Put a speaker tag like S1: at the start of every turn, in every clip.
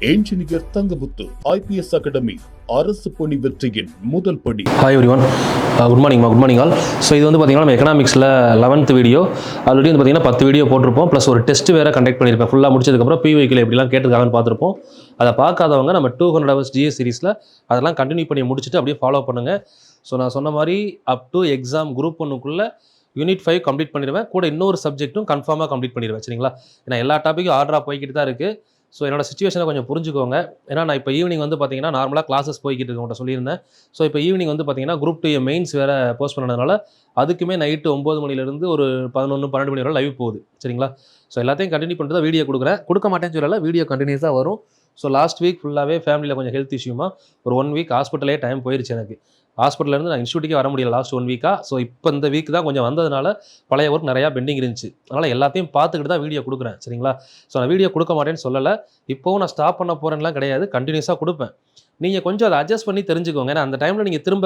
S1: Engineer Thangamuthu IPS academy அரசு பணி வெற்றியின் முதல் படி.
S2: Hi everyone, good morning all. So இது வந்து பார்த்தீங்கன்னா நம்ம எக்கனாமிக்ஸில் 11th வீடியோ. ஆல்ரெடி வந்து பார்த்தீங்கன்னா 10 வீடியோ போட்டிருப்போம், ப்ளஸ் ஒரு டெஸ்ட் வேறு கண்டக்ட் பண்ணியிருப்பேன். ஃபுல்லாக முடிச்சதுக்கப்புறம் பிவைக்கில் எப்படிலாம் கேட்டிருக்காங்கன்னு பார்த்துருப்போம். அதை பார்க்காதவங்க நம்ம 200 hours GS சீரிஸில் அதெல்லாம் கண்டினியூ பண்ணி முடிச்சுட்டு அப்படியே ஃபாலோ பண்ணுங்கள். ஸோ நான் சொன்ன மாதிரி அப் டு எக்ஸாம் குரூப் 1க்குள்ளே யூனிட் 5 கம்ப்ளீட் பண்ணிடுவேன். கூட இன்னொரு சப்ஜெக்ட்டும் கன்ஃபார்மாக கம்ப்ளீட் பண்ணிடுவேன். சரிங்களா? ஏன்னா எல்லா டாப்பிக்கும் ஆர்டராக போய்கிட்டு தான் இருக்குது. ஸோ என்னோட சிச்சுவேஷனை கொஞ்சம் புரிஞ்சுக்கோங்க. ஏன்னா நான் இப்போ ஈவினிங் வந்து பார்த்தீங்கன்னா நார்மலாக கிளாஸஸ் போய்கிட்டு இருக்கவங்கள்ட்ட சொல்லியிருந்தேன். ஸோ இப்போ ஈவினிங் வந்து பார்த்தீங்கன்னா குரூப் 2 மெயின்ஸ் வேறு போஸ்ட் பண்ணதுனால அதுக்குமே நைட்டு 9 மணிலேருந்து ஒரு 11-12 மணி வரை லைவ் போகுது. சரிங்களா? ஸோ எல்லாத்தையும் கண்டினியூ பண்ணிட்டு தான் வீடியோ கொடுக்க மாட்டேன்னு சொல்லலை, வீடியோ கண்டினியூஸாக வரும். ஸோ லாஸ்ட் வீக் ஃபுல்லாகவே ஃபேமிலியில் கொஞ்சம் ஹெல்த் இஷ்யூமா ஒரு 1 வீக் ஹாஸ்பிட்டலே டைம் போயிடுச்சு. எனக்கு ஹாஸ்பிட்டலேருந்து நான் இன்ஸ்டியூட்டுக்கே வர முடியல லாஸ்ட் 1 வீக்காக. ஸோ இப்போ இந்த வீக் தான் கொஞ்சம் வந்ததுனால பழைய ஒர்க் நிறையா பெண்டிங் இருந்துச்சு. அதனால் எல்லாத்தையும் பார்த்துக்கிட்டு தான் வீடியோ கொடுக்குறேன். சரிங்களா? ஸோ நான் வீடியோ கொடுக்க மாட்டேன்னு சொல்லலை, இப்போவும் நான் ஸ்டாப் பண்ண போகிறேன்லாம் கிடையாது, கண்டினியூஸாக கொடுப்பேன். நீங்கள் கொஞ்சம் அதை அட்ஜஸ்ட் பண்ணி தெரிஞ்சுக்கோங்க. ஏன்னா அந்த டைமில் நீங்கள் திரும்ப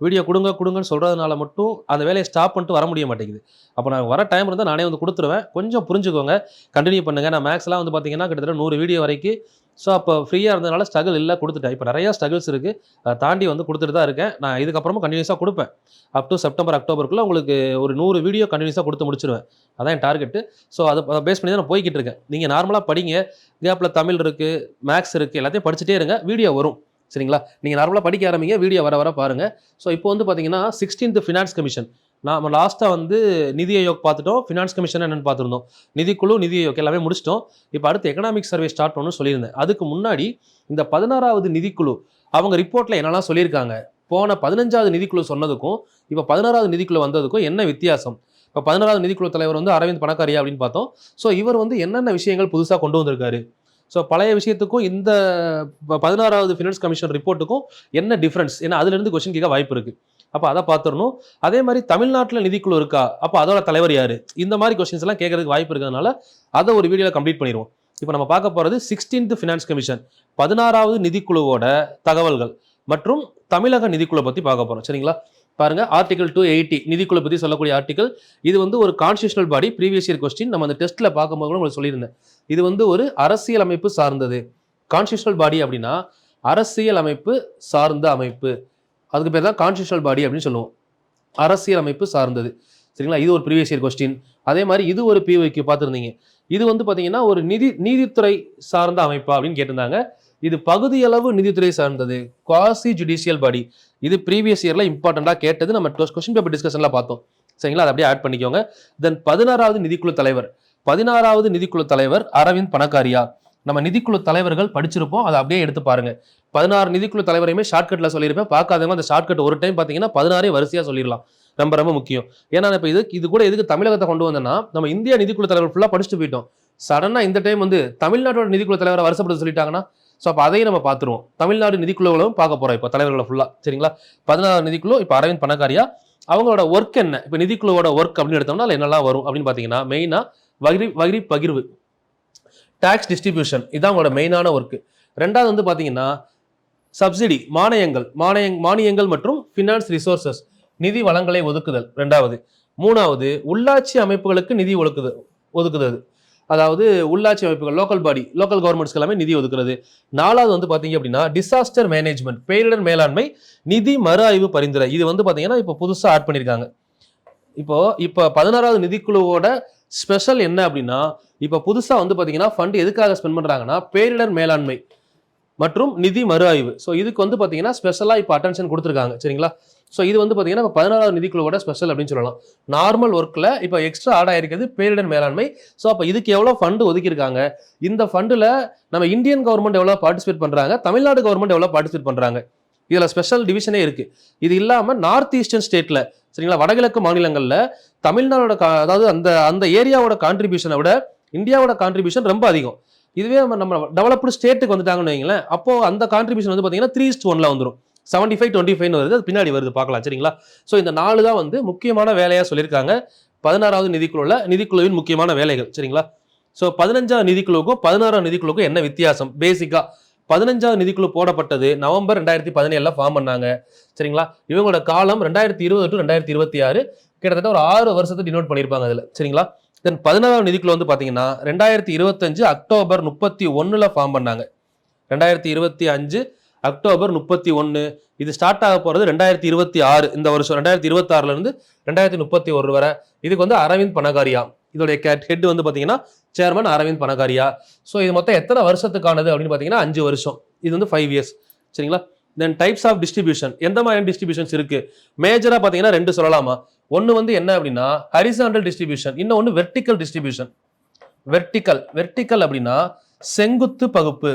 S2: வீடியோ கொடுங்கன்னு சொல்கிறதுனால மட்டும் அந்த வேலையை ஸ்டாப் பண்ணிட்டு வர முடிய மாட்டேங்குது. அப்போ நான் வர டைம் இருந்தால் நானே வந்து கொடுத்துருவேன். கொஞ்சம் புரிஞ்சுக்கோங்க, கண்டினியூ பண்ணுங்கள். நான் மேக்ஸ்லாம் வந்து பார்த்தீங்கன்னா கிட்டத்தட்ட 100 வீடியோ வரைக்கும் ஸோ அப்போ ஃப்ரீயாக இருந்ததுனால ஸ்ட்ரகிள் இல்லை, கொடுத்துட்டேன். இப்போ நிறையா ஸ்ட்ரகிள்ஸ் இருக்குது, அதை தாண்டி வந்து கொடுத்துட்டு தான் இருக்கேன். நான் இதுக்கப்புறமா கண்டினியூஸாக கொடுப்பேன். அப் டு செப்டம்பர் அக்டோபருக்குள்ளே உங்களுக்கு ஒரு 100 வீடியோ கண்டினியூஸாக கொடுத்து முடிச்சிருவேன். அதான் என் டார்கெட்டு. ஸோ அதை பேஸ் பண்ணி தான் நான் போய்கிட்டு இருக்கேன். நீங்கள் நார்மலாக படிங்க, கேப்பில் தமிழ் இருக்குது, மேக்ஸ் இருக்குது, எல்லாத்தையும் படிச்சுட்டே இருங்க, வீடியோ வரும். சரிங்களா? நீங்கள் நார்மலாக படிக்க ஆரம்பிங்க, வீடியோ வர பாருங்கள். ஸோ இப்போ வந்து பார்த்தீங்கன்னா 16th ஃபினான்ஸ் கமிஷன், நம்ம லாஸ்ட்டாக வந்து நிதி ஆயோக் பார்த்துட்டோம், ஃபினான்ஸ் கமிஷன் என்னென்னு பார்த்துருந்தோம், நிதிக்குழு, நிதி ஆயோக் எல்லாமே முடிச்சிட்டோம். இப்போ அடுத்து எக்கனாமிக் சர்வே ஸ்டார்ட் பண்ணணும்னு சொல்லியிருந்தேன். அதுக்கு முன்னாடி இந்த 16வது நிதிக்குழு அவங்க ரிப்போர்ட்டில் என்னெல்லாம் சொல்லியிருக்காங்க, போன 15வது நிதிக்குழு சொன்னதுக்கும் இப்போ 16வது நிதிக்குழு வந்ததுக்கும் என்ன வித்தியாசம். இப்போ 16வது நிதிக்குழு தலைவர் வந்து அரவிந்த் பணக்காரியா அப்படின்னு பார்த்தோம். ஸோ இவர் வந்து என்னென்ன விஷயங்கள் புதுசாக கொண்டு வந்திருக்காரு, ஸோ பழைய விஷயத்துக்கும் இந்த 16வது ஃபினான்ஸ் கமிஷன் ரிப்போர்ட்டுக்கும் என்ன டிஃப்ரென்ஸ், ஏன்னா அதுலேருந்து கொஸ்டின் கேட்க வாய்ப்பு இருக்குது. அப்போ அதை பார்த்துடணும். அதே மாதிரி தமிழ்நாட்டில் நிதிக்குழு இருக்கா, அப்போ அதோட தலைவர் யார், இந்த மாதிரி கொஸ்டின்ஸ் எல்லாம் கேட்கறதுக்கு வாய்ப்பு இருக்கிறதுனால அதை ஒரு வீடியோவில் கம்ப்ளீட் பண்ணிடுவோம். இப்போ நம்ம பார்க்க போகிறது 16th ஃபினான்ஸ் கமிஷன் 16வது நிதிக்குழுவோட தகவல்கள் மற்றும் தமிழக நிதிக்குழு பற்றி பார்க்க போகிறோம். சரிங்களா? பாருங்க, ஆர்டிகல் 280 நிதிக்குழு பற்றி சொல்லக்கூடிய ஆர்டிகல். இது வந்து ஒரு கான்ஸ்டியூஷனல் பாடி, ப்ரீவியஸ் இயர் கொஸ்டின் நம்ம அந்த டெஸ்ட்டில் பார்க்கும்போது கூட உங்களுக்கு சொல்லியிருந்தேன். இது வந்து ஒரு அரசியல் அமைப்பு சார்ந்தது. கான்ஸ்டியூஷனல் பாடி அப்படின்னா அரசியல் அமைப்பு சார்ந்த அமைப்பு, அதுக்கு பேர் தான் கான்ஸ்டியூஷனல் பாடி அப்படின்னு சொல்லுவோம். அரசியல் அமைப்பு சார்ந்தது. சரிங்களா? இது ஒரு ப்ரீவியஸ் இயர் கொஸ்டின். அதே மாதிரி இது ஒரு பிவைக்கு பார்த்துருந்தீங்க. இது வந்து பார்த்தீங்கன்னா ஒரு நீதித்துறை சார்ந்த அமைப்பா அப்படின்னு கேட்டிருந்தாங்க. இது பகுதியளவு நிதித்துறை சார்ந்தது, குவாசி ஜுடிஷியல் பாடி. இது ப்ரீவியஸ் இயர்ல இம்பார்ட்டண்டாக கேட்டது, நம்ம கொஸ்டின் பேப்பர் டிஸ்கஷன்ல பார்த்தோம். சரிங்களா? அதை அப்படியே ஆட் பண்ணிக்கோங்க. தென் 16வது நிதிக்குழு தலைவர், 16வது நிதிக்குழு தலைவர் அரவிந்த் பணக்காரியா. நம்ம நிதிக்குழு தலைவர்கள் படிச்சிருப்போம், அதை அப்படியே எடுத்து பாருங்க. 16 நிதிக்குழு தலைவரையுமே ஷார்ட்கட்ல சொல்லியிருப்பேன். பார்க்காதவங்க அந்த ஷார்ட்கட் ஒரு டைம் பார்த்தீங்கன்னா 16 வரிசையா சொல்லிடலாம். ரொம்ப முக்கியம். ஏன்னா இப்போ இது கூட எதுக்கு தமிழகத்தை கொண்டு வந்தேன்னா, நம்ம இந்தியா நிதிக்குழு தலைவர் ஃபுல்லாக படிச்சுட்டு போயிட்டோம். சடனாக இந்த டைம் வந்து தமிழ்நாட்டோட நிதிக்குழு தலைவரை வருஷப்படுத்த சொல்லிட்டாங்கன்னா, ஸோ அப்போ அதையும் நம்ம பார்த்துருவோம். தமிழ்நாடு நிதிக்குழுவும் பார்க்க போகிறோம் இப்போ தலைவர்களை ஃபுல்லாக. சரிங்களா? 16 நிதிக்குழு இப்போ அரவிந்த் பணக்காரியா. அவங்களோட ஒர்க் என்ன, இப்போ நிதிக்குழுவோட ஒர்க் அப்படின்னு எடுத்தோம்னா அதில் என்னெல்லாம் வரும் அப்படின்னு பார்த்தீங்கன்னா, மெயினாக வரி பகிர்வு, டாக்ஸ் டிஸ்ட்ரிபியூஷன், இதான் உங்களோட மெயினான ஒர்க்கு. ரெண்டாவது வந்து பார்த்தீங்கன்னா சப்சிடி, மானியங்கள் மற்றும் ஃபினான்ஸ் ரிசோர்சஸ், நிதி வளங்களை ஒதுக்குதல் ரெண்டாவது. மூணாவது உள்ளாட்சி அமைப்புகளுக்கு நிதி ஒதுக்குதல், அதாவது உள்ளாட்சி அமைப்புகள், லோக்கல் கவர்மெண்ட்ஸ்க்கு எல்லாமே நிதி ஒதுக்குறது. நாலாவது வந்து பார்த்தீங்க அப்படின்னா டிசாஸ்டர் மேனேஜ்மெண்ட், பேரிடர் மேலாண்மை, நிதி மறு ஆய்வு பரிந்துரை. இது வந்து பார்த்தீங்கன்னா இப்போ புதுசாக ஆட் பண்ணியிருக்காங்க. இப்போ 16வது நிதிக்குழுவோட ஸ்பெஷல் என்ன அப்படின்னா, இப்போ புதுசாக வந்து பார்த்தீங்கன்னா ஃபண்ட் எதுக்காக ஸ்பெண்ட் பண்ணுறாங்கன்னா பேரிடர் மேலாண்மை மற்றும் நிதி மறு ஆய்வு. ஸோ இதுக்கு வந்து பார்த்தீங்கன்னா ஸ்பெஷலாக இப்போ அட்டென்ஷன் கொடுத்துருக்காங்க. சரிங்களா? ஸோ இது வந்து பார்த்தீங்கன்னா இப்போ 16வது நிதிக்குழுவோட ஸ்பெஷல் அப்படின்னு சொல்லலாம். நார்மல் ஒர்க்கில் இப்போ எக்ஸ்ட்ரா ஆட் ஆயிருக்கிறது பேரிடர் மேலாண்மை. ஸோ அப்போ இதுக்கு எவ்வளோ ஃபண்டு ஒதுக்கியிருக்காங்க, இந்த ஃபண்டில் நம்ம இந்தியன் கவர்மெண்ட் எவ்வளோ பார்ட்டிசிபேட் பண்ணுறாங்க, தமிழ்நாடு கவர்மெண்ட் எவ்வளோ பார்ட்டிசிபேட் பண்ணுறாங்க, இதில் ஸ்பெஷல் டிவிஷனே இருக்குது. இது இல்லாமல் நார்த் ஈஸ்டர்ன் ஸ்டேட்டில், சரிங்களா, வடகிழக்கு மாநிலங்களில் தமிழ்நாடோட அதாவது அந்த ஏரியாவோட கான்ட்ரிபியூஷனை விட இந்தியாவோட கான்ட்ரிபியூஷன் ரொம்ப அதிகம். இதுவே நம்ம டெவலப்டு ஸ்டேட்டுக்கு வந்துட்டாங்கன்னு வைங்களேன், அப்போ அந்த கான்ட்ரிபியூஷன் வந்து பார்த்தீங்கன்னா 3:1 வந்துடும். 75-25 வருது, அது பின்னாடி வருது, பார்க்கலாம். சரிங்களா? ஸோ இந்த 4 தான் வந்து முக்கியமான வேலையாக சொல்லியிருக்காங்க 16வது நிதிக்குழுவின் முக்கியமான வேலைகள். சரிங்களா? ஸோ 15வது நிதிக்குழுவுக்கும் 16வது நிதிக்குழுவுக்கும் என்ன வித்தியாசம்? பேசிக்காக 15வது நிதிக்குழு போடப்பட்டது நவம்பர் 2017 ஃபார்ம் பண்ணாங்க. சரிங்களா? இவங்களோட காலம் 2020 to 2026, கிட்டத்தட்ட ஒரு 6 வருஷத்தை டினோட் பண்ணியிருப்பாங்க அதில். சரிங்களா? தென் 16வது நிதிக்குழு வந்து பார்த்தீங்கன்னா 2025 அக்டோபர் 31 ஃபார்ம் பண்ணாங்க. 2025 அக்டோபர் 31. இது ஸ்டார்ட் ஆக போகிறது 2026 இந்த வருஷம். 2026 இருந்து 2031 வரை. இதுக்கு வந்து அரவிந்த் பனகாரியா இதோடைய ஹெட் வந்து பார்த்தீங்கன்னா சேர்மன் அரவிந்த் பனகாரியா. ஸோ இது மொத்தம் எத்தனை வருஷத்துக்கானது அப்படின்னு பார்த்தீங்கன்னா 5 வருஷம். இது வந்து 5 இயர்ஸ். சரிங்களா? தென் டைப்ஸ் ஆஃப் டிஸ்ட்ரிபியூஷன், எந்த மாதிரியான டிஸ்ட்ரிபியூஷன்ஸ் இருக்கு? மேஜரா பார்த்தீங்கன்னா 2 சொல்லலாமா. ஒன்று வந்து என்ன அப்படின்னா ஹரிசாண்டல் டிஸ்ட்ரிபியூஷன், இன்னொன்று வெர்டிக்கல் டிஸ்ட்ரிபியூஷன். வெர்டிக்கல் அப்படின்னா செங்குத்து பகுப்பு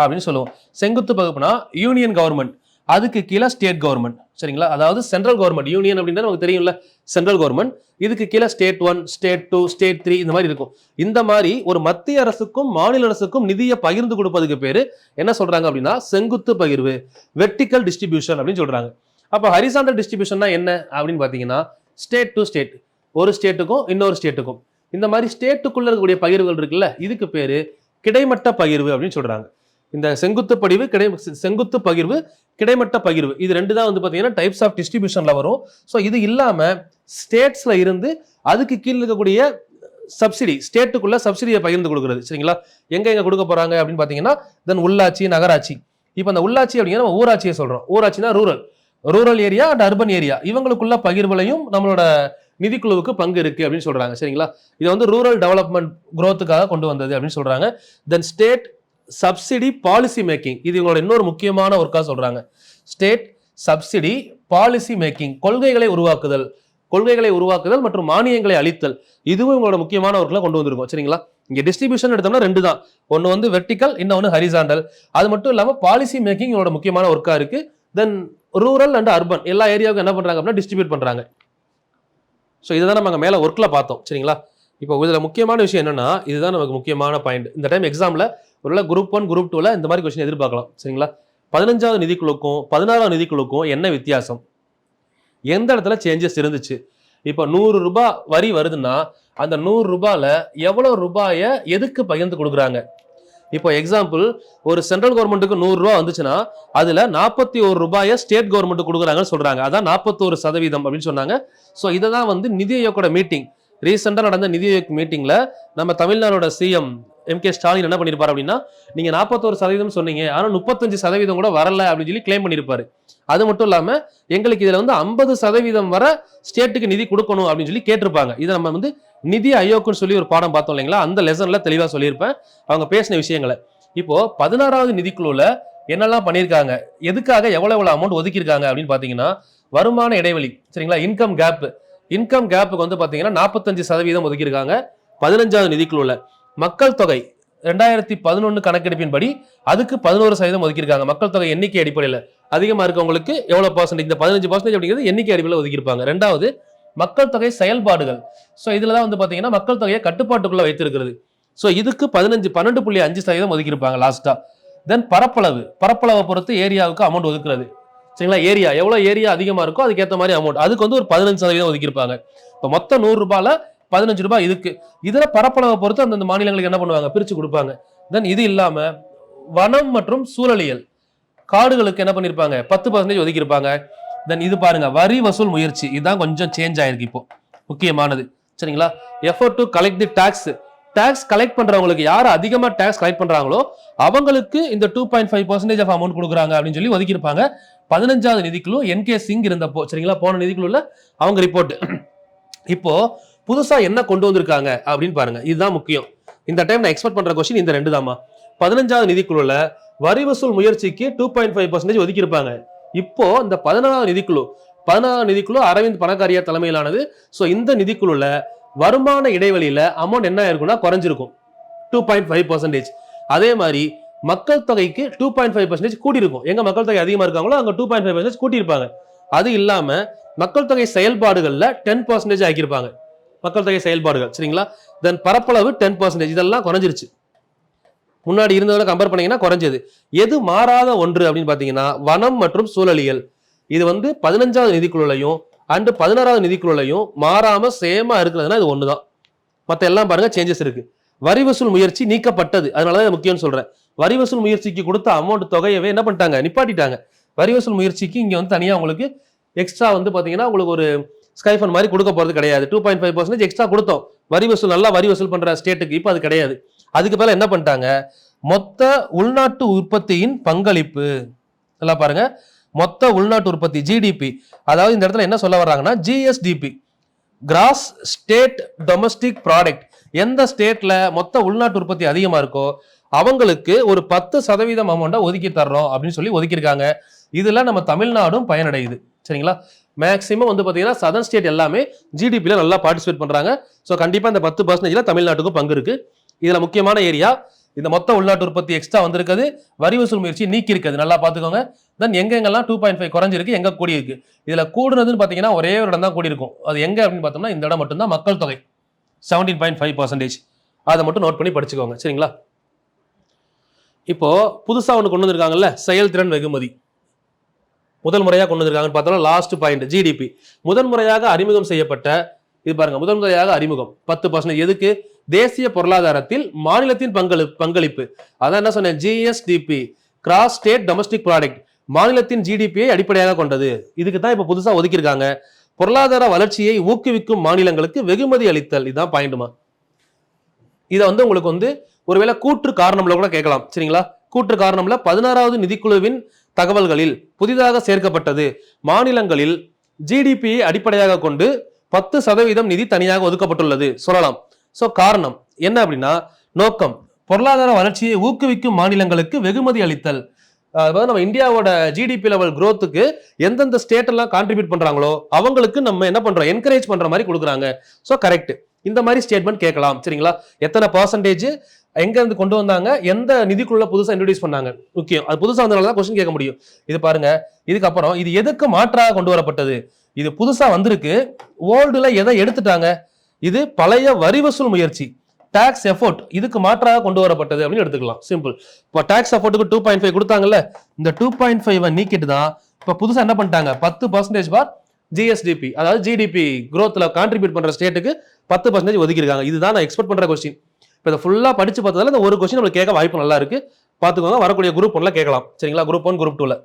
S2: அப்படின்னு சொல்லுவோம். செங்குத்து பகுப்புனா யூனியன் கவர்மெண்ட், அதுக்கு கீழே ஸ்டேட் கவர்மெண்ட். சரிங்களா? அதாவது சென்ட்ரல் கவர்மெண்ட், யூனியன் அப்படின்னா நமக்கு தெரியும்ல சென்ட்ரல் கவர்மெண்ட், இதுக்கு கீழே ஸ்டேட் 1, ஸ்டேட் 2, ஸ்டேட் 3 இந்த மாதிரி இருக்கும். இந்த மாதிரி ஒரு மத்திய அரசுக்கும் மாநில அரசுக்கும் நிதியை பகிர்ந்து கொடுப்பதுக்கு பேரு என்ன சொல்றாங்க அப்படின்னா செங்குத்து பகிர்வு, வெர்டிக்கல் டிஸ்ட்ரிபியூஷன் அப்படின்னு சொல்றாங்க. அப்போ ஹரிசாண்டல் டிஸ்ட்ரிபியூஷன்னா என்ன அப்படின்னு பார்த்தீங்கன்னா ஸ்டேட் டு ஸ்டேட், ஒரு ஸ்டேட்டுக்கும் இன்னொரு ஸ்டேட்டுக்கும் இந்த மாதிரி ஸ்டேட்டுக்குள்ள இருக்கக்கூடிய பகிர்வுகள் இருக்குல்ல, இதுக்கு பேரு கிடைமட்ட பகிர்வு அப்படின்னு சொல்றாங்க. இந்த செங்குத்து பகிர்வு, கிடைமட்ட பகிர்வு, இது ரெண்டு தான் வந்து பார்த்தீங்கன்னா டைப்ஸ் ஆஃப் டிஸ்ட்ரிபியூஷன்ல வரும். ஸோ இது இல்லாம ஸ்டேட்ஸ்ல இருந்து அதுக்கு கீழே இருக்கக்கூடிய சப்சிடி, ஸ்டேட்டுக்குள்ள சப்சிடியை பகிர்ந்து கொடுக்குறது. சரிங்களா? எங்க கொடுக்க போறாங்க அப்படின்னு பார்த்தீங்கன்னா தென் உள்ளாட்சி, நகராட்சி. இப்போ அந்த உள்ளாட்சி அப்படிங்கிற நம்ம ஊராட்சியை சொல்றோம். ஊராட்சினா rural area and urban area, இவங்களுக்குள்ள பகிர்வுலையும் நம்மளோட நிதிக்குழுவுக்கு பங்கு இருக்கு அப்படின்னு சொல்றாங்க. சரிங்களா? இது வந்து ரூரல் டெவலப்மெண்ட் குரோத்துக்காக கொண்டு வந்தது அப்படின்னு சொல்றாங்க. தென் ஸ்டேட் சப்சிடி பாலிசி மேக்கிங், இது இவங்களோட இன்னொரு முக்கியமான ஒர்க்கா சொல்றாங்க. ஸ்டேட் சப்சிடி பாலிசி மேக்கிங், கொள்கைகளை உருவாக்குதல் மற்றும் மானியங்களை அளித்தல், இதுவும் இவங்களோட முக்கியமான ஒர்க்ல கொண்டு வந்திருக்கும். சரிங்களா? இங்க டிஸ்ட்ரிபியூஷன் எடுத்தோம்னா 2 தான், ஒன்னு வந்து வெர்டிக்கல், இன்னொன்னு ஹரிசாண்டல். அது மட்டும் இல்லாம பாலிசி மேக்கிங் இவங்களோட முக்கியமான ஒர்க்கா இருக்கு. தென் ரூரல் அண்ட் அர்பன் எல்லா ஏரியாவுக்கும் என்ன பண்றாங்க அப்படின்னா டிஸ்ட்ரிபியூட் பண்றாங்க. ஸோ இதுதான் நம்ம அங்கே மேலே ஒர்க்கில் பார்த்தோம். சரிங்களா? இப்போ இதில் முக்கியமான விஷயம் என்னன்னா, இதுதான் நமக்கு முக்கியமான பாயிண்ட். இந்த டைம் எக்ஸாமில் ஒருவேளை குரூப் 1, குரூப் 2ல இந்த மாதிரி கொஸ்டின் எதிர்பார்க்கலாம். சரிங்களா? 15வது நிதிக்குழுக்கும் 16வது நிதிக்குழுக்கும் என்ன வித்தியாசம், எந்த இடத்துல சேஞ்சஸ் இருந்துச்சு? இப்போ 100 ரூபாய் வரி வருதுன்னா அந்த 100 ரூபாயில எவ்வளோ ரூபாயை எதுக்கு பகிர்ந்து கொடுக்குறாங்க? இப்போ எக்ஸாம்பிள், ஒரு சென்ட்ரல் கவர்மெண்ட்டுக்கு 100 ரூபாய் வந்துச்சுன்னா அதுல 41 ரூபாயை ஸ்டேட் கவர்மெண்ட் கொடுக்குறாங்கன்னு சொல்றாங்க. அதான் 41% அப்படின்னு சொன்னாங்க. ஸோ இதை தான் வந்து நிதி ஆயோக்கோட மீட்டிங், ரீசெண்டாக நடந்த நிதி ஆயோக் மீட்டிங்ல நம்ம தமிழ்நாடோட சிஎம் MK ஸ்டாலின் என்ன பண்ணிருப்பாரு அப்படின்னா, நீங்க 41% சொன்னீங்க, ஆனா 35% கூட வரல அப்படின்னு சொல்லி கிளைம் பண்ணிருப்பாரு. அது மட்டும் இல்லாம எங்களுக்கு இதுல வந்து 50% வர ஸ்டேட்டுக்கு நிதி கொடுக்கணும் அப்படின்னு சொல்லி கேட்டிருப்பாங்க. இதை நம்ம வந்து நிதி ஆயோக்குன்னு சொல்லி ஒரு பாடம் பார்த்தோம் இல்லைங்களா, அந்த லெசன்ல தெளிவா சொல்லியிருப்பேன் அவங்க பேசின விஷயங்களை. இப்போ 16வது நிதிக்குழுல என்னெல்லாம் பண்ணியிருக்காங்க, எதுக்காக எவ்வளவு அமௌண்ட் ஒதுக்கியிருக்காங்க அப்படின்னு பாத்தீங்கன்னா, வருமான இடைவெளி. சரிங்களா? இன்கம் கேப்புக்கு வந்து பாத்தீங்கன்னா 45% ஒதுக்கியிருக்காங்க 15வது நிதிக்குழுல. மக்கள் தொகை 2011 கணக்கெடுப்பின்படி அதுக்கு 11% ஒதுக்கியிருக்காங்க. மக்கள் தொகை எண்ணிக்கை அடிப்படையில் அதிகமா இருக்கவங்களுக்கு எவ்வளவு பர்சன்டேஜ், இந்த 15% அப்படிங்கிறது எண்ணிக்கை அடிப்படையில் ஒதுக்கியிருப்பாங்க. 2வது மக்கள் தொகை செயல்பாடுகள். ஸோ இதுலதான் வந்து பாத்தீங்கன்னா மக்கள் தொகையை கட்டுப்பாட்டுக்குள்ள வைத்திருக்கிறது. ஸோ இதுக்கு 12.5% ஒதுக்கியிருப்பாங்க லாஸ்டா. தென் பரப்பளவை பொறுத்து ஏரியாவுக்கு அமௌண்ட் ஒதுக்குறது. சரிங்களா? எவ்வளவு ஏரியா அதிகமா இருக்கோ அதுக்கேற்ற மாதிரி அமௌண்ட், அதுக்கு வந்து ஒரு 15% ஒதுக்கியிருப்பாங்க. இப்போ மொத்தம் 100 ரூபாயில 15 ரூபாய் இதுல பரப்பளவை பொறுத்து அந்தந்த மாநிலங்களுக்கு என்ன பண்ணுவாங்க, பிரிச்சு கொடுப்பாங்க. தென் இது இல்லாம வனம் மற்றும் சூழலியல், காடுகளுக்கு என்ன பண்ணிருப்பாங்க 10% ஒதுக்கியிருப்பாங்க. தென் இது பாருங்க, வரி வசூல் முயற்சி, இதுதான் கொஞ்சம் சேஞ்ச் ஆயிருக்கு இப்போ, முக்கியமானது. சரிங்களா? Effort to collect the tax collect பண்றவங்களுக்கு, யார் அதிகமா டாக்ஸ் கலெக்ட் பண்றாங்களோ அவங்களுக்கு இந்த 2.5% ஆஃப் அமௌண்ட் கொடுக்குறாங்க அப்படின்னு சொல்லி ஒதுக்கியிருப்பாங்க 15வது நிதிக்குழு NK சிங் இருந்தப்போ. சரிங்களா? போன நிதிக்குழுல அவங்க ரிப்போர்ட். இப்போ புதுசா என்ன கொண்டு வந்திருக்காங்க அப்படின்னு பாருங்க, இதுதான் முக்கியம். இந்த டைம் நான் எக்ஸ்பெக்ட் பண்ற கொஸ்டின் இந்த 2 தாமா. 15வது நிதிக்குழுல வரி வசூல் முயற்சிக்கு 2.5% ஒதுக்கியிருப்பாங்க. இப்போ இந்த 16வது நிதிக்குழு அரவிந்த் பனகாரியா தலைமையிலானது. ஸோ இந்த நிதிக்குழுல வருமான இடைவெளியில அமௌண்ட் என்ன இருக்குன்னா குறைஞ்சிருக்கும் 2.5%. அதே மாதிரி மக்கள் தொகைக்கு 2.5% கூட்டியிருக்கும். எங்க மக்கள் தொகை அதிகமா இருக்காங்களோ அங்க 2.5% கூட்டியிருப்பாங்க. அது இல்லாம மக்கள் தொகை செயல்பாடுகள்ல 10% ஆக்கியிருப்பாங்க. மக்கள் தொகை செயல்பாடுகள். சரிங்களா? தென் பரப்பளவு 10%, இதெல்லாம் குறைஞ்சிருச்சு. முன்னாடி இருந்ததோட கம்பேர் பண்ணீங்கன்னா குறைஞ்சது. எது மாறாத ஒன்று அப்படின்னு பாத்தீங்கன்னா வனம் மற்றும் சூழலியல். இது வந்து 15வது நிதிக்குழுலையும் அண்ட் 16வது நிதிக்குழுலையும் மாறாம சேமா இருக்கிறதுனா இது ஒண்ணுதான். மத்த எல்லாம் பாருங்க சேஞ்சஸ் இருக்கு. வரி வசூல் முயற்சி நீக்கப்பட்டது, அதனாலதான் முக்கியம்னு சொல்றேன். வரி வசூல் முயற்சிக்கு கொடுத்த அமௌண்ட் தொகையவே என்ன பண்ணிட்டாங்க, நிப்பாட்டிட்டாங்க. வரி வசூல் முயற்சிக்கு இங்க வந்து தனியா உங்களுக்கு எக்ஸ்ட்ரா வந்து பாத்தீங்கன்னா உங்களுக்கு ஒரு ஸ்கைஃபன் மாதிரி கொடுக்க போறது கிடையாது. 2.5% எக்ஸ்ட்ரா கொடுத்தோம், நல்லா வரி வசூல் பண்ற ஸ்டேட்டுக்கு. இப்போ அது கிடையாது. அதுக்கு மேல என்ன பண்ணிட்டாங்க, மொத்த உள்நாட்டு உற்பத்தியின் பங்களிப்பு. நல்லா பாருங்க, மொத்த உள்நாட்டு உற்பத்தி ஜிடிபி. அதாவது இந்த இடத்துல என்ன சொல்ல வர்றாங்கன்னா GSDP, gross state domestic product. எந்த ஸ்டேட்ல மொத்த உள்நாட்டு உற்பத்தி அதிகமா இருக்கோ அவங்களுக்கு ஒரு 10% அமௌண்ட்டை ஒதுக்கி தர்றோம் அப்படின்னு சொல்லி ஒதுக்கியிருக்காங்க. இதுல நம்ம தமிழ்நாடும் பயனடையுது. சரிங்களா? மேக்சிமம் வந்து பாத்தீங்கன்னா சதர்ன் ஸ்டேட் எல்லாமே ஜிடிபியில நல்லா பார்ட்டிசிபேட் பண்றாங்க. ஸோ கண்டிப்பா இந்த 10% தமிழ்நாட்டுக்கும் பங்கு இருக்கு. இதுல முக்கியமான ஏரியா இந்த மொத்த உள்நாட்டு உற்பத்தி எக்ஸ்ட்ரா வந்திருக்குது, வரி வசூல் முயற்சி நீக்கி இருக்குது. நல்லா பாத்துக்கோங்க. தென் எங்கெங்கெல்லாம் 2.5 குறைஞ்சிருக்கு, எங்க கூடி இருக்கு. இதுல கூடுனதுன்னு பாத்தீங்கன்னா ஒரே ஒரு இடம் தான் கூடி இருக்கும். அது எங்க அப்படின்னு பார்த்தோம்னா இந்த இடம் மட்டும்தான். மக்கள் தொகை 17.5%. அதை மட்டும் நோட் பண்ணி படிச்சுக்கோங்க. சரிங்களா? இப்போ புதுசா ஒன்று கொண்டு வந்திருக்காங்கல்ல, செயல்திறன் வெகுமதி. முதல் முறையாக கொண்டு வந்திருக்காங்கன்னு பார்த்தோம்னா லாஸ்ட் பாயிண்ட் ஜிடிபி. முதன்முறையாக அறிமுகம் செய்யப்பட்ட, இது பாருங்க, முதன்முறையாக அறிமுகம் 10%. எதுக்கு? தேசிய பொருளாதாரத்தில் மாநிலத்தின் பங்களிப்பு. அதான் என்ன சொன்னேன், GSDP, gross state domestic product, மாநிலத்தின் ஜிடிபியை அடிப்படையாக கொண்டது. இதுக்கு தான் இப்போ புதுசா ஒதுக்கியிருக்காங்க. பொருளாதார வளர்ச்சியை ஊக்குவிக்கும் மாநிலங்களுக்கு வெகுமதி அளித்தல். இதுதான் பாயிண்ட்டுமா. இதை வந்து உங்களுக்கு வந்து ஒருவேளை கூற்று காரணம்ல கூட கேட்கலாம். சரிங்களா? கூற்று காரணம்ல 16வது நிதிக்குழுவின் தகவல்களில் புதிதாக சேர்க்கப்பட்டது. மாநிலங்களில் ஜிடிபியை அடிப்படையாக கொண்டு 10% நிதி தனியாக ஒதுக்கப்பட்டுள்ளது சொல்லலாம். சோ காரணம் என்ன அப்படின்னா, நோக்கம் பொருளாதார வளர்ச்சியை ஊக்குவிக்கும் மாநிலங்களுக்கு வெகுமதி அளித்தல். அதாவது நம்ம இந்தியாவோட ஜிடிபி லெவல் growthக்கு எந்தெந்த ஸ்டேட் எல்லாம் கான்ட்ரிபியூட் பண்றாங்களோ அவங்களுக்கு நம்ம என்ன பண்றோம், என்கரேஜ் பண்ற மாதிரி கொடுக்குறாங்க. So correct. இந்த மாதிரி ஸ்டேட்மெண்ட் கேட்கலாம். சரிங்களா? எத்தனை பர்சன்டேஜ் எங்க இருந்து கொண்டு வந்தாங்க, எந்த நிதிக்குள்ள புதுசா இன்ட்ரோடியூஸ் பண்ணாங்க, முக்கியம். அது புதுசா வந்தனால தான் கொஸ்டின் கேட்க முடியும். இது பாருங்க, இதுக்கப்புறம் இது எதுக்கு மாற்றாக கொண்டு வரப்பட்டது? இது புதுசா வந்திருக்கு. ஓல்டுல எதை எடுத்துட்டாங்க? இது பழைய வரி வசூல் முயற்சி, டாக்ஸ் எஃபோர்ட், இதுக்கு மாற்றாக கொண்டு வரப்பட்டது அப்படின்னு எடுத்துக்கலாம். சிம்பிள். இப்போ டாக்ஸ் எஃபோர்ட்டுக்கு 2.5 கொடுத்தாங்கல்ல, இந்த 2.5 நீக்கிட்டு தான் இப்போ புதுசா என்ன பண்ணிட்டாங்க, 10% பார் ஜிஎஸ்டிபி, அதாவது ஜிடிபி growthல கான்ட்ரிபியூட் பண்ற ஸ்டேட்டுக்கு 10% ஒதுக்கியிருக்காங்க. இதுதான் நான் எக்ஸ்பெக்ட் பண்ற கொஸ்டின். இப்போ இதை ஃபுல்லா படிச்சு பார்த்ததால இந்த ஒரு கொஸ்டின் நம்மளுக்கு கேட்க வாய்ப்பு நல்லா இருக்கு. பார்த்துக்கோங்க, வரக்கூடிய குரூப் 1ல கேட்கலாம். சரிங்களா? குரூப் 1, குரூப் 2ல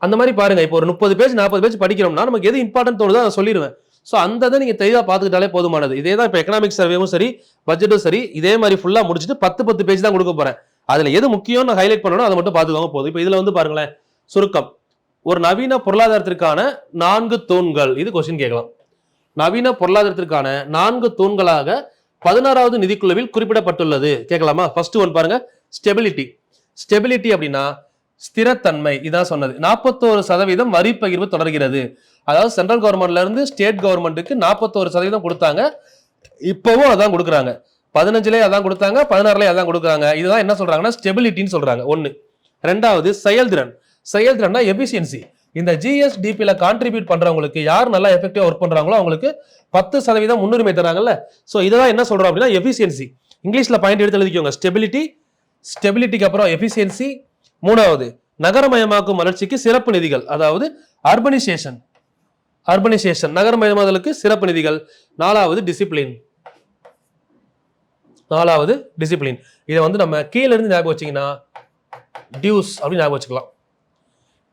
S2: அந்த மாதிரி பாருங்க. இப்போ ஒரு 30 பேஜ் 40 பேஜ் படிக்கிறோம்னா நமக்கு எது இம்பார்ட்டன்ட் தோணுதோ அதை சொல்லிடுவேன். ஸோ அந்த இதை நீங்க தெளிவாக பார்த்துக்கிட்டாலே போதுமானது. இதே தான் இப்போ எக்கனாமிக் சர்வேவும் சரி, பட்ஜெட்டும் சரி, இதே மாதிரி ஃபுல்லா முடிச்சுட்டு 10 பேஜ் தான் கொடுக்க போறேன். அதுல எது முக்கியம் நான் ஹைலைட் பண்ணணும் அதை மட்டும் பார்த்துக்கோங்க போதும். இப்போ இதுல வந்து பாருங்களேன், சுருக்கம், ஒரு நவீன பொருளாதாரத்திற்கான 4 தூண்கள். இது கொஸ்டின் கேட்கலாம். நவீன பொருளாதாரத்திற்கான 4 தூண்களாக 16வது நிதிக்குழுவில் குறிப்பிடப்பட்டுள்ளது. கேட்கலாமா? ஃபர்ஸ்ட் ஒன் பாருங்க, ஸ்டெபிலிட்டி. ஸ்டெபிலிட்டி அப்படின்னா ஸ்திரத்தன்மை. இதான் சொன்னது. 41% வரி பகிர்வு தொடர்கிறது. அதாவது சென்ட்ரல் கவர்மெண்ட்ல இருந்து ஸ்டேட் கவர்மெண்ட்டுக்கு 41% கொடுத்தாங்க. இப்பவும் அதான் கொடுக்குறாங்க. 15லயே அதான் கொடுத்தாங்க, 16லயே அதான் கொடுக்குறாங்க. இதுதான் என்ன சொல்றாங்கன்னா ஸ்டெபிலிட்டின்னு சொல்றாங்க. ஒன்னு. ரெண்டாவது செயல்திறன். செயல்திறன்னா எபிசியன்சி. இந்த ஜிஎஸ்டிபில கான்ட்ரிபியூட் பண்றவங்களுக்கு யார் நல்லா எஃபெக்டிவா ஒர்க் பண்றாங்களோ அவங்களுக்கு 10% முன்னுரிமை தராங்கல்ல. சோ இதெல்லாம் என்ன சொல்றோம் அப்படின்னா எபிசியன்சி. இங்கிலீஷ்ல பாயிண்ட் எடுத்து எழுதிக்கோங்க. ஸ்டெபிலிட்டி, ஸ்டெபிலிட்டிக்கு அப்புறம் எபிசியன்சி. மூணாவது நகரமயமாக்கும் வளர்ச்சிக்கு சிறப்பு நிதிகள், அதாவது அர்பனைசேஷன். அர்பனைசேஷன் நகரமயமாதலுக்கு சிறப்பு நிதிகள். நாலாவது டிசிப்ளின். நாலாவது டிசிப்ளின். இதை வந்து நம்ம கீழே இருந்து ஞாபகம் வச்சீங்கன்னா டியூஸ் அப்படின்னு ஞாபகம் வச்சுக்கலாம்.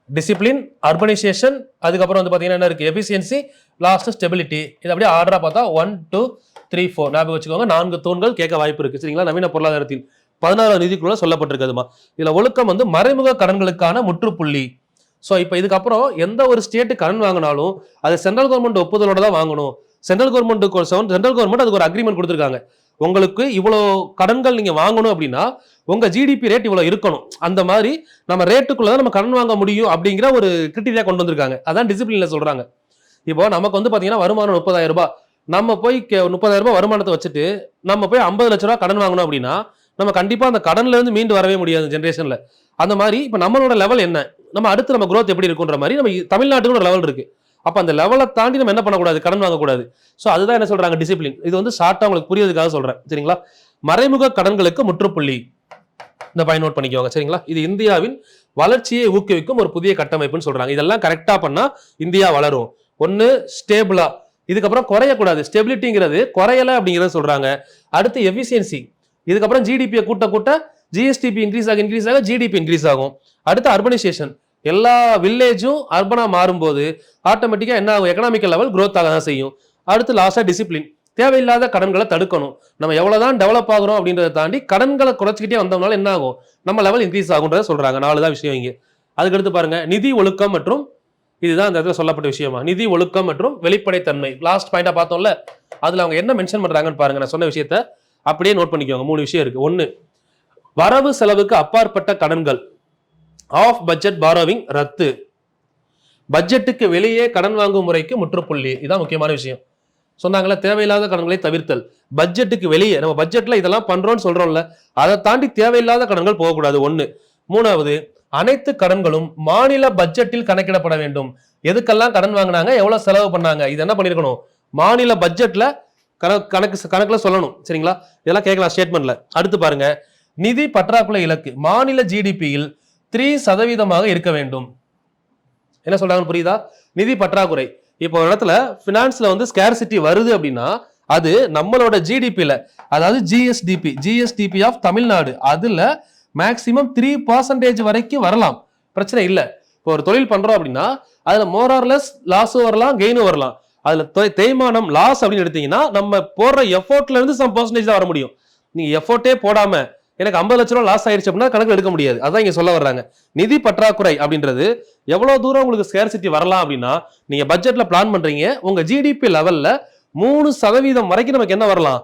S2: டிசிப்ளின், அர்பனைசேஷன், அதுக்கப்புறம் வந்து பாத்தீங்கன்னா என்ன இருக்கு, எபிசியன்சி, லாஸ்ட் ஸ்டெபிலிட்டி. இது அப்படியே ஆர்டரா பார்த்தா 1 2 3 4 ஞாபகம் வச்சுக்கோங்க. 4 தூண்கள் கேட்க வாய்ப்பு இருக்கு. சரிங்களா? நவீன பொருளாதாரத்தில் 16வது நிதிக்குள்ள சொல்லப்பட்டிருக்குதுமா. இதுல ஒழுக்கம் வந்து மறைமுக கடன்களுக்கான முற்றுப்புள்ளி. ஸோ இப்போ இதுக்கப்புறம் எந்த ஒரு ஸ்டேட்டு கடன் வாங்கினாலும் அது சென்ட்ரல் கவர்மெண்ட் ஒப்புதலோட தான் வாங்கணும். சென்ட்ரல் கவர்மெண்ட் அதுக்கு ஒரு அக்ரிமெண்ட் கொடுத்துருக்காங்க. உங்களுக்கு இவ்வளோ கடன்கள் நீங்க வாங்கணும் அப்படின்னா உங்க ஜிடிபி ரேட் இவ்வளவு இருக்கணும். அந்த மாதிரி நம்ம ரேட்டுக்குள்ளதான் நம்ம கடன் வாங்க முடியும் அப்படிங்கிற ஒரு கிரிட்டீரியா கொண்டு வந்திருக்காங்க. அதான் டிசிப்ளின்ல சொல்றாங்க. இப்போ நமக்கு வந்து பாத்தீங்கன்னா வருமானம் 30,000 ரூபாய். நம்ம போய் 30,000 ரூபாய் வருமானத்தை வச்சுட்டு நம்ம போய் 50 லட்ச ரூபாய் கடன் வாங்கணும் அப்படின்னா நம்ம கண்டிப்பா அந்த கடன்ல இருந்து மீண்டு வரவே முடியாது ஜென்ரேஷன்ல. அந்த மாதிரி இப்ப நம்மளோட லெவல் என்ன, நம்ம அடுத்து நம்ம growth எப்படி இருக்குன்ற மாதிரி நம்ம தமிழ்நாட்டுக்கு ஒரு லெவல் இருக்கு. அப்ப அந்த லெவலை தாண்டி நம்ம என்ன பண்ணக்கூடாது, கடன் வாங்கக்கூடாது. சோ அதுதான் என்ன சொல்றாங்க, டிசிப்ளின். இது வந்து ஷார்ட்டா உங்களுக்கு புரியறதுக்காக சொல்றேன். சரிங்களா? மறைமுக கடன்களுக்கு முற்றுப்புள்ளி. இந்த பாயிண்ட் நோட் பண்ணிக்கோங்க. சரிங்களா? இது இந்தியாவின் வளர்ச்சியை ஊக்குவிக்கும் ஒரு புதிய கட்டமைப்புன்னு சொல்றாங்க. இதெல்லாம் கரெக்டா பண்ணா இந்தியா வளரும். ஒன்னு ஸ்டேபிளா, இதுக்கப்புறம் குறையக்கூடாது. ஸ்டெபிலிட்டிங்கிறது குறையல அப்படிங்கிறத சொல்றாங்க. அடுத்து எஃபிசியன்சி. இதுக்கப்புறம் ஜிடிபியை கூட்ட ஜிஎஸ்டிபி இன்க்ரீஸ் ஆக ஜிடிபி இன்க்ரீஸ் ஆகும். அடுத்து அர்பனைசேஷன். எல்லா வில்லேஜும் அர்பனா மாறும்போது ஆட்டோமேட்டிக்கா என்ன ஆகும், எக்கனாமிக்கல் லெவல் growth ஆக தான் செய்யும். அடுத்து லாஸ்டா டிசிப்ளின். தேவையில்லாத கடன்களை தடுக்கணும். நம்ம எவ்வளவுதான் டெவலப் ஆகுறோம் அப்படின்றத தாண்டி கடன்களை குறைச்சிக்கிட்டே வந்தோம்னால என்ன ஆகும், நம்ம லெவல் இன்க்ரீஸ் ஆகுன்றத சொல்றாங்க. 4 தான் விஷயம் இங்க. அதுக்கடுத்து பாருங்க, நிதி ஒழுக்கம் மற்றும், இதுதான் அந்த இடத்துல சொல்லப்பட்ட விஷயமா, நிதி ஒழுக்கம் மற்றும் வெளிப்படைத்தன்மை. லாஸ்ட் பாயிண்டா பார்த்தோம்ல, அதுல அவங்க என்ன மென்ஷன் பண்றாங்கன்னு பாருங்க. நான் சொன்ன விஷயத்த அப்படியே நோட் பண்ணிக்கோங்க. 3 விஷயம் இருக்கு. 1, வரவு செலவுக்கு அப்பாற்பட்ட கடன்கள், ஆஃப் பட்ஜெட் பாரோவிங் ரத்து, பட்ஜெட்டுக்கு வெளியே கடன் வாங்கும் முறைக்கு முற்றுப்புள்ளி. இதான் முக்கியமான விஷயம். சொன்னாங்களா, தேவையில்லாத கடன்களை தவிர்த்தல். பட்ஜெட்டுக்கு வெளியே, நம்ம பட்ஜெட்ல இதெல்லாம் பண்றோம்னு சொல்றோம்ல, அதை தாண்டி தேவையில்லாத கடன்கள் போகக்கூடாது. 1. 3வது, அனைத்து கடன்களும் மாநில பட்ஜெட்டில் கணக்கிடப்பட வேண்டும். எதுக்கெல்லாம் கடன் வாங்கினாங்க, எவ்வளவு செலவு பண்ணாங்க, இது என்ன பண்ணிருக்கணும், மாநில பட்ஜெட்ல கணக்குல சொல்லணும். சரிங்களா, இதெல்லாம் கேட்கலாம் ஸ்டேட்மெண்ட்ல. அடுத்து பாருங்க, நிதி பற்றாக்குறை இலக்கு மாநில ஜிடிபியில் 3% இருக்க வேண்டும். என்ன சொல்றாங்கன்னு புரியுதா? நிதி பற்றாக்குறை. இப்போ ஒரு இடத்துல பினான்ஸ்ல வந்து ஸ்கேர்சிட்டி வருது அப்படின்னா அது நம்மளோட ஜிடிபில, அதாவது ஜிஎஸ்டிபி ஆஃப் தமிழ்நாடு, அதுல மேக்சிமம் 3% வரைக்கும் வரலாம், பிரச்சனை இல்லை. இப்போ ஒரு தொழில் பண்றோம் அப்படின்னா அதுல மோரார்லெஸ் லாஸும் வரலாம், கெயினும் வரலாம். அதுல தேய்மானம் லாஸ் அப்படின்னு எடுத்தீங்கன்னா நம்ம போடுற எஃபோர்ட்ல இருந்து சம் பர்சன்டேஜ் தான் வர முடியும். நீங்க எஃபோர்ட்டே போடாம எனக்கு 50 லட்ச ரூபா லாஸ் ஆயிடுச்சு அப்படின்னா கணக்கு எடுக்க முடியாது. அதான் இங்க சொல்ல வர்றாங்க. நிதி பற்றாக்குறை அப்படின்றது எவ்வளவு தூரம் உங்களுக்கு ஸ்கேர்சிட்டி வரலாம் அப்படின்னா, நீங்க பட்ஜெட்ல பிளான் பண்றீங்க, உங்க ஜிடிபி லெவல்ல 3% வரைக்கும் நமக்கு என்ன வரலாம்,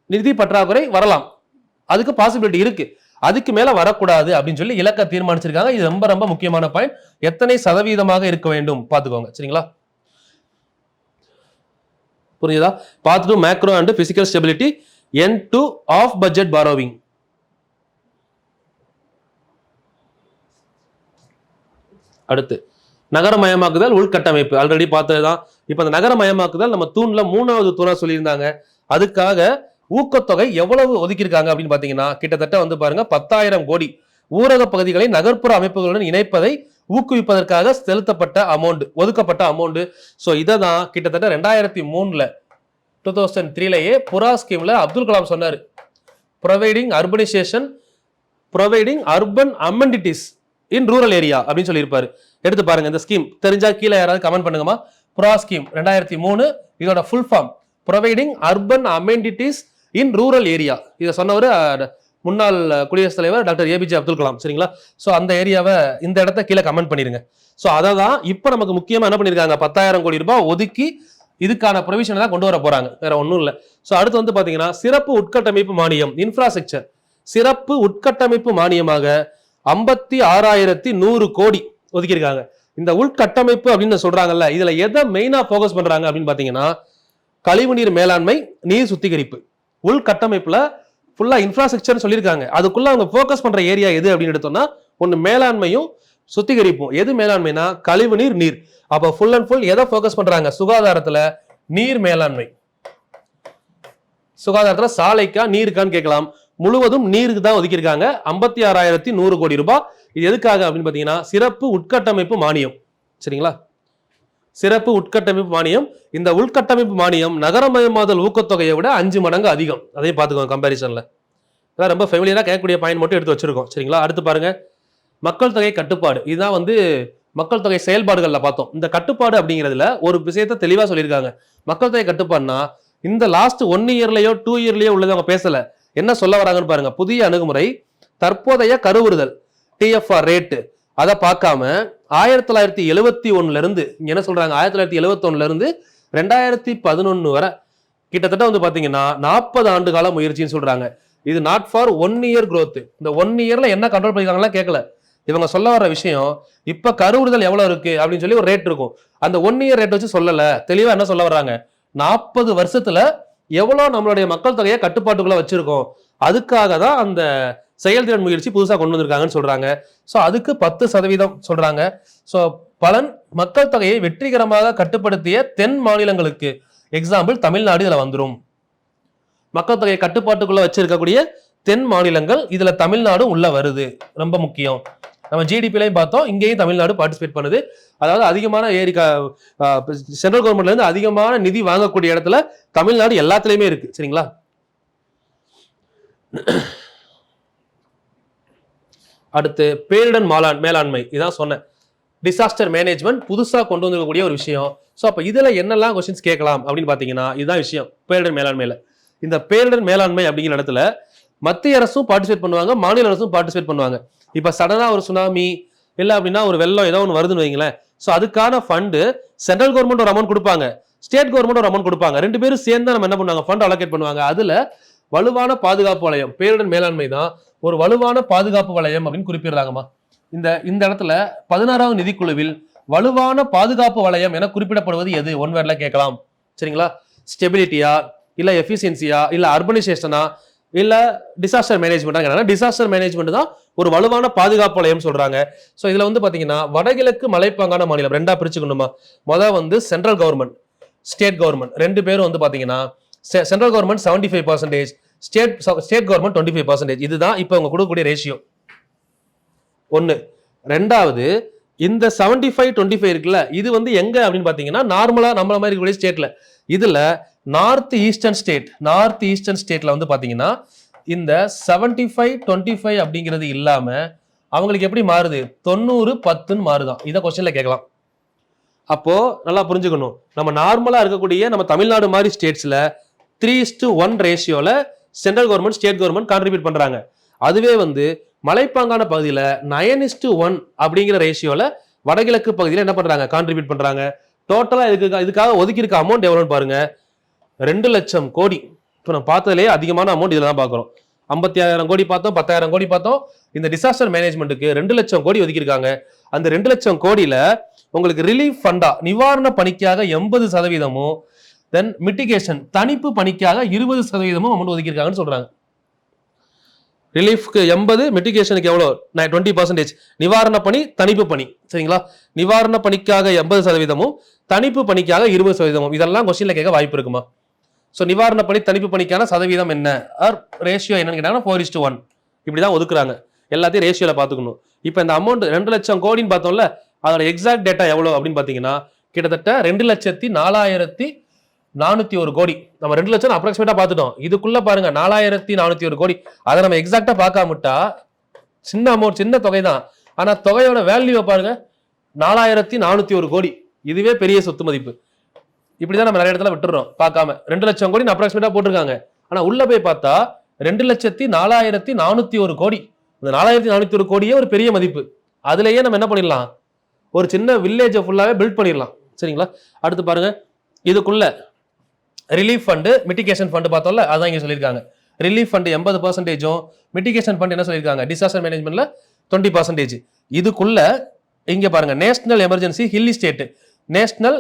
S2: நிதி பற்றாக்குறை வரலாம். அதுக்கு பாசிபிலிட்டி இருக்கு. அதுக்கு மேல வரக்கூடாது அப்படின்னு சொல்லி இலக்க தீர்மானிச்சிருக்காங்க. இது ரொம்ப ரொம்ப முக்கியமான பாயிண்ட். எத்தனை சதவீதமாக இருக்க வேண்டும் பாத்துக்கோங்க. சரிங்களா, புரியுதா? பார்த்துட்டு macro and fiscal stability, N2 off budget borrowing. அடுத்து நகரமயமாக்குதல் உள்கட்டமைப்பு, ஆல்ரெடி பார்த்ததுதான். இப்ப அந்த நகரமயமாக்குதல் நம்ம தூண்ல 3வது தூணா சொல்லியிருந்தாங்க. அதுக்காக ஊக்கத்தொகை எவ்வளவு ஒதுக்கியிருக்காங்க அப்படின்னு பாத்தீங்கன்னா, கிட்டத்தட்ட வந்து பாருங்க 10,000 கோடி ஊரக பகுதிகளை நகர்ப்புற அமைப்புகளுடன் இணைப்பதை ஊக்குவிப்பதற்காக செலுத்தப்பட்ட அமௌண்ட், ஒதுக்கப்பட்ட அமௌண்ட். ஸோ இதை தான் கிட்டத்தட்ட 2003லயே புரா ஸ்கீம்ல அப்துல் கலாம் சொன்னார், providing urban amenities in rural area அப்படின்னு சொல்லியிருப்பாரு. எடுத்து பாருங்க இந்த ஸ்கீம், தெரிஞ்சா கீழே யாராவது கமெண்ட் பண்ணுங்கம்மா. புரா ஸ்கீம் 2003, இதோட full form providing urban amenities in rural area. இதை சொன்னவர் முன்னாள் குடியரசுத் தலைவர் டாக்டர் ஏபிஜே அப்துல் கலாம். சரிங்களா, ஸோ அந்த ஏரியாவை, இந்த இடத்த கீழே கமெண்ட் பண்ணிருங்க. ஸோ அதை தான் இப்போ நமக்கு முக்கியமா என்ன பண்ணிருக்காங்க, 10,000 கோடி ரூபாய் ஒதுக்கி இதுக்கான ப்ரொவிஷனை தான் கொண்டு வர போறாங்க, வேற ஒன்றும் இல்லை. ஸோ அடுத்து வந்து பாத்தீங்கன்னா சிறப்பு உட்கட்டமைப்பு மானியம், இன்ஃப்ராஸ்ட்ரக்சர் சிறப்பு உட்கட்டமைப்பு மானியமாக 56,100 கோடி ஒதுக்கியிருக்காங்க. இந்த உள்கட்டமைப்பு அப்படின்னு சொல்றாங்கல்ல, இதுல எதை மெயினா போக்கஸ் பண்றாங்க அப்படின்னு பாத்தீங்கன்னா, கழிவுநீர் மேலாண்மை, நீர் சுத்திகரிப்பு. உள்கட்டமைப்புல ஃபுல்லா இன்ஃப்ராஸ்ட்ரக்சர் சொல்லியிருக்காங்க. அதுக்குள்ள அவங்க போக்கஸ் பண்ற ஏரியா எது அப்படின்னு எடுத்தோம்னா, ஒன்னு மேலாண்மையும் சுத்திகரிப்பும். எது மேலாண்மைனா கழிவுநீர், நீர். அப்ப ஃபுல் அண்ட் ஃபுல் எதை போக்கஸ் பண்றாங்க, சுகாதாரத்துல நீர் மேலாண்மை. சுகாதாரத்துல சாலைக்கா நீருக்கான்னு கேட்கலாம், முழுவதும் நீருக்கு தான் ஒதுக்கியிருக்காங்க 56,100 கோடி ரூபாய். இது எதுக்காக அப்படின்னு பாத்தீங்கன்னா சிறப்பு உட்கட்டமைப்பு மானியம். சரிங்களா, சிறப்பு உட்கட்டமைப்பு மானியம். இந்த உள்கட்டமைப்பு மானியம் நகரமயமாதல் ஊக்கத்தொகையை விட 5 மடங்கு அதிகம். அதையும் பார்த்துக்கோங்க கம்பேரிசன்ல. அதான் ரொம்ப ஃபெமிலியரா கேட்கக்கூடிய பாயிண்ட் மட்டும் எடுத்து வச்சிருக்கோம். சரிங்களா, அடுத்து பாருங்க மக்கள் தொகை கட்டுப்பாடு. இதுதான் வந்து மக்கள் தொகை செயல்பாடுகள்ல பார்த்தோம். இந்த கட்டுப்பாடு அப்படிங்கிறதுல ஒரு விஷயத்தை தெளிவா சொல்லியிருக்காங்க. மக்கள் தொகை கட்டுப்பாடுனா இந்த லாஸ்ட் 1 இயர்லயோ 2 இயர்லயோ உள்ளது அவங்க பேசல. என்ன சொல்ல வராங்கன்னு பாருங்க. புதிய அணுகுமுறை, தற்போதைய கருவுறுதல் டிஎஃப்ஆர் ரேட்டு, அதை பார்க்காம 1971 இருந்து என்ன சொல்றாங்க, 1971 இருந்து 2011 வரை கிட்டத்தட்ட வந்து பாத்தீங்கன்னா 40 ஆண்டு கால முயற்சின்னு சொல்றாங்க. இது நாட் ஃபார் 1 இயர் growth. இந்த 1 இயர்ல என்ன கண்ட்ரோல் பண்ணிருக்காங்களா கேட்கல. இவங்க சொல்ல வர விஷயம், இப்ப கருவுறுதல் எவ்வளவு இருக்கு அப்படின்னு சொல்லி ஒரு ரேட் இருக்கும். அந்த 1 இயர் ரேட் வச்சு சொல்லல, தெளிவா என்ன சொல்ல வர்றாங்க, 40 வருஷத்துல எவ்வளவு நம்மளுடைய மக்கள் தொகையை கட்டுப்பாட்டுக்குள்ள வச்சிருக்கோம், அதுக்காக தான் அந்த செயல்திறன் முயற்சி புதுசா கொண்டு வந்திருக்காங்கன்னு சொல்றாங்க. ஸோ அதுக்கு 10% சொல்றாங்க. ஸோ பலன், மக்கள் தொகையை வெற்றிகரமாக கட்டுப்படுத்திய தென் மாநிலங்களுக்கு எக்ஸாம்பிள் தமிழ்நாடு இதுல வந்துடும். மக்கள் தொகையை கட்டுப்பாட்டுக்குள்ள வச்சிருக்கக்கூடிய தென் மாநிலங்கள், இதுல தமிழ்நாடு உள்ள வருது. ரொம்ப முக்கியம். நம்ம ஜிடிபிலையும் பார்த்தோம், இங்கேயும் தமிழ்நாடு பார்ட்டிசிபேட் பண்ணுது. அதாவது அதிகமான சென்ட்ரல் கவர்மெண்ட்ல இருந்து அதிகமான நிதி வாங்கக்கூடிய இடத்துல தமிழ்நாடு எல்லாத்துலயுமே இருக்கு. சரிங்களா, அடுத்து பேரிடர் மேலாண்மை. இதான் சொன்னேன், டிசாஸ்டர் மேனேஜ்மெண்ட் புதுசா கொண்டு வந்திருக்கக்கூடிய ஒரு விஷயம். ஸோ அப்ப இதுல என்னெல்லாம் கொஸ்டின்ஸ் கேட்கலாம் அப்படின்னு பாத்தீங்கன்னா இதுதான் விஷயம். பேரிடர் மேலாண்மையில. இந்த பேரிடர் மேலாண்மை அப்படிங்கிற இடத்துல மத்திய அரசும் பார்ட்டிசிபேட் பண்ணுவாங்க, மாநில அரசும் பார்ட்டிசிபேட் பண்ணுவாங்க. இப்ப சடனா ஒரு சுனாமி இல்ல அப்படின்னா ஒரு வெள்ளம் ஏதோ ஒன்று வருதுன்னு வைங்களேன். ஸோ அதுக்கான ஃபண்டு சென்ட்ரல் கவர்மெண்ட் ஒரு அமௌண்ட் கொடுப்பாங்க, ஸ்டேட் கவர்மெண்ட் ஒரு அமௌண்ட் கொடுப்பாங்க. ரெண்டு பேரும் சேர்ந்து நம்ம என்ன பண்ணுவாங்க, ஃபண்ட் அலோகேட் பண்ணுவாங்க. அதுல வலுவான பாதுகாப்பு வளையம், பேரிடர் மேலாண்மை தான் ஒரு வலுவான பாதுகாப்பு வளையம் அப்படின்னு குறிப்பிடுறாங்கம்மா. இந்த இடத்துல 16வது நிதிக்குழுவில் வலுவான பாதுகாப்பு வளையம் என குறிப்பிடப்படுவது எது? ஒன் வேர்ட்ல கேட்கலாம். சரிங்களா? ஸ்டெபிலிட்டியா, இல்ல எஃபிஷியன்சியா, இல்ல அர்பனைசேஷனா, இல்ல டிசாஸ்டர் மேனேஜ்மெண்ட். டிசாஸ்டர் மேனேஜ்மெண்ட் தான் ஒரு வலுவான பாதுகாப்பு வளையம் சொல்றாங்க. ஸோ இதுல வந்து பாத்தீங்கன்னா வடகிழக்கு மலைப்பாங்கான மாநிலம் ரெண்டா பிரிச்சுக்கணுமா. முதல் சென்ட்ரல் கவர்மெண்ட், ஸ்டேட் கவர்மெண்ட் ரெண்டு பேரும் வந்து பாத்தீங்கன்னா சென்ட்ரல் கவர்மெண்ட் 75%, ஸ்டேட் கவர்மெண்ட் 25%. இதுதான் இப்ப அவங்க கொடுக்கக்கூடிய ரேஷியோ. ஒன்னு. ரெண்டாவது, இந்த 75-25 இருக்குல்ல, இது வந்து எங்க அப்படின்னு பாத்தீங்கன்னா நார்மலா நம்மள மாதிரி இருக்கக்கூடிய ஸ்டேட்ல. இதுல நார்த் ஈஸ்டர்ன் ஸ்டேட்ல வந்து பாத்தீங்கன்னா இந்த 75-25 அப்படிங்கிறது இல்லாம அவங்களுக்கு எப்படி மாறுது, 90-10 மாறுதான். இதை கொஸ்டின்ல கேட்கலாம். அப்போ நல்லா புரிஞ்சுக்கணும், நம்ம நார்மலா இருக்கக்கூடிய நம்ம தமிழ்நாடு மாதிரி ஸ்டேட்ஸ்ல 3:1 ரேஷியோல central government state government contribute பண்றாங்க. அதுவே வந்து மலைப்பாங்கான பகுதியில 9:1 அப்படிங்கிற ரேஷியோல வடகிழக்கு பகுதியில என்ன பண்றாங்க, கான்ட்ரிபியூட் பண்றாங்க. டோட்டலா இதுக்காக ஒதுக்கி இருக்க அமௌண்ட் எவ்வளவுன்னு பாருங்க, 2 லட்சம் கோடி. இப்போ நம்ம பார்த்ததுலேயே அதிகமான அமௌண்ட் இதில் தான் பார்க்குறோம். 56,000 கோடி பார்த்தோம், 10,000 கோடி பார்த்தோம். இந்த டிசாஸ்டர் மேனேஜ்மெண்ட்டுக்கு 2 லட்சம் கோடி ஒதுக்கியிருக்காங்க. அந்த 2 லட்சம் கோடியில உங்களுக்கு ரிலீஃப் ஃபண்டா நிவாரண பணிக்காக 80%, தென் மிட்டிகேஷன் தணிப்பு பணிக்காக 20% அமௌண்ட் ஒதுக்கியிருக்காங்கன்னு சொல்றாங்க. ரிலீஃப்க்கு 80, மிட்டிகேஷனுக்கு எவ்வளோ 20%, நிவாரண பணி தணிப்பு பணி. சரிங்களா? நிவாரண பணிக்காக 80%, தணிப்பு பணிக்காக 20%. இதெல்லாம் கொஸ்டின்ல கேட்க வாய்ப்பு இருக்குமா. ஸோ நிவாரண பணி தணிப்பு பணிக்கான சதவீதம் என்ன, ஆர் ரேஷியோ என்னன்னு கேட்டாங்கன்னா 4:1 இப்படிதான் ஒதுக்குறாங்க. எல்லாத்தையும் ரேஷியோல பார்த்துக்கணும். இப்போ இந்த அமௌண்ட் 2 லட்சம் கோடின்னு பார்த்தோம்ல, அதோட எக்ஸாக்ட் டேட்டா எவ்வளோ அப்படின்னு பார்த்தீங்கன்னா கிட்டத்தட்ட 2,04,401 கோடி. நம்ம 2 லட்சம் அப்ராக்சிமேட்டா பார்த்துட்டோம். இதுக்குள்ள பாருங்க 4,401 கோடி. அதை நம்ம எக்ஸாக்டா பார்க்காமட்டா சின்ன அமௌண்ட், சின்ன தொகை தான். ஆனா தொகையோட வேல்யூவை பாருங்க, 4,401 கோடி. இதுவே பெரிய சொத்து மதிப்பு. இப்படிதான் நம்ம நிறைய இடத்துல விட்டுறோம் பார்க்காம. 2 லட்சம் கோடி அப்ராக்சிமேட்டா போட்டிருக்காங்க. ஆனா உள்ள போய் பார்த்தா 2,04,401 கோடி. இந்த 4,401 கோடியே ஒரு பெரிய மதிப்பு. அதுலயே நம்ம என்ன பண்ணிடலாம், ஒரு சின்ன வில்லேஜை ஃபுல்லாவே பில்ட் பண்ணிடலாம். சரிங்களா? அடுத்து பாருங்க, இதுக்குள்ள ரிலீஃப் ஃபண்டு, மிட்டிகேஷன் ஃபண்டு பார்த்தோம்ல, அதான் இங்க சொல்லியிருக்காங்க. ரிலீஃப் ஃபண்டு 80%, மிட்டிகேஷன் ஃபண்ட் என்ன சொல்லியிருக்காங்க, டிசாஸ்டர் மேனேஜ்மெண்ட்ல 20%. இதுக்குள்ள இங்க பாருங்க, national emergency hilly state, national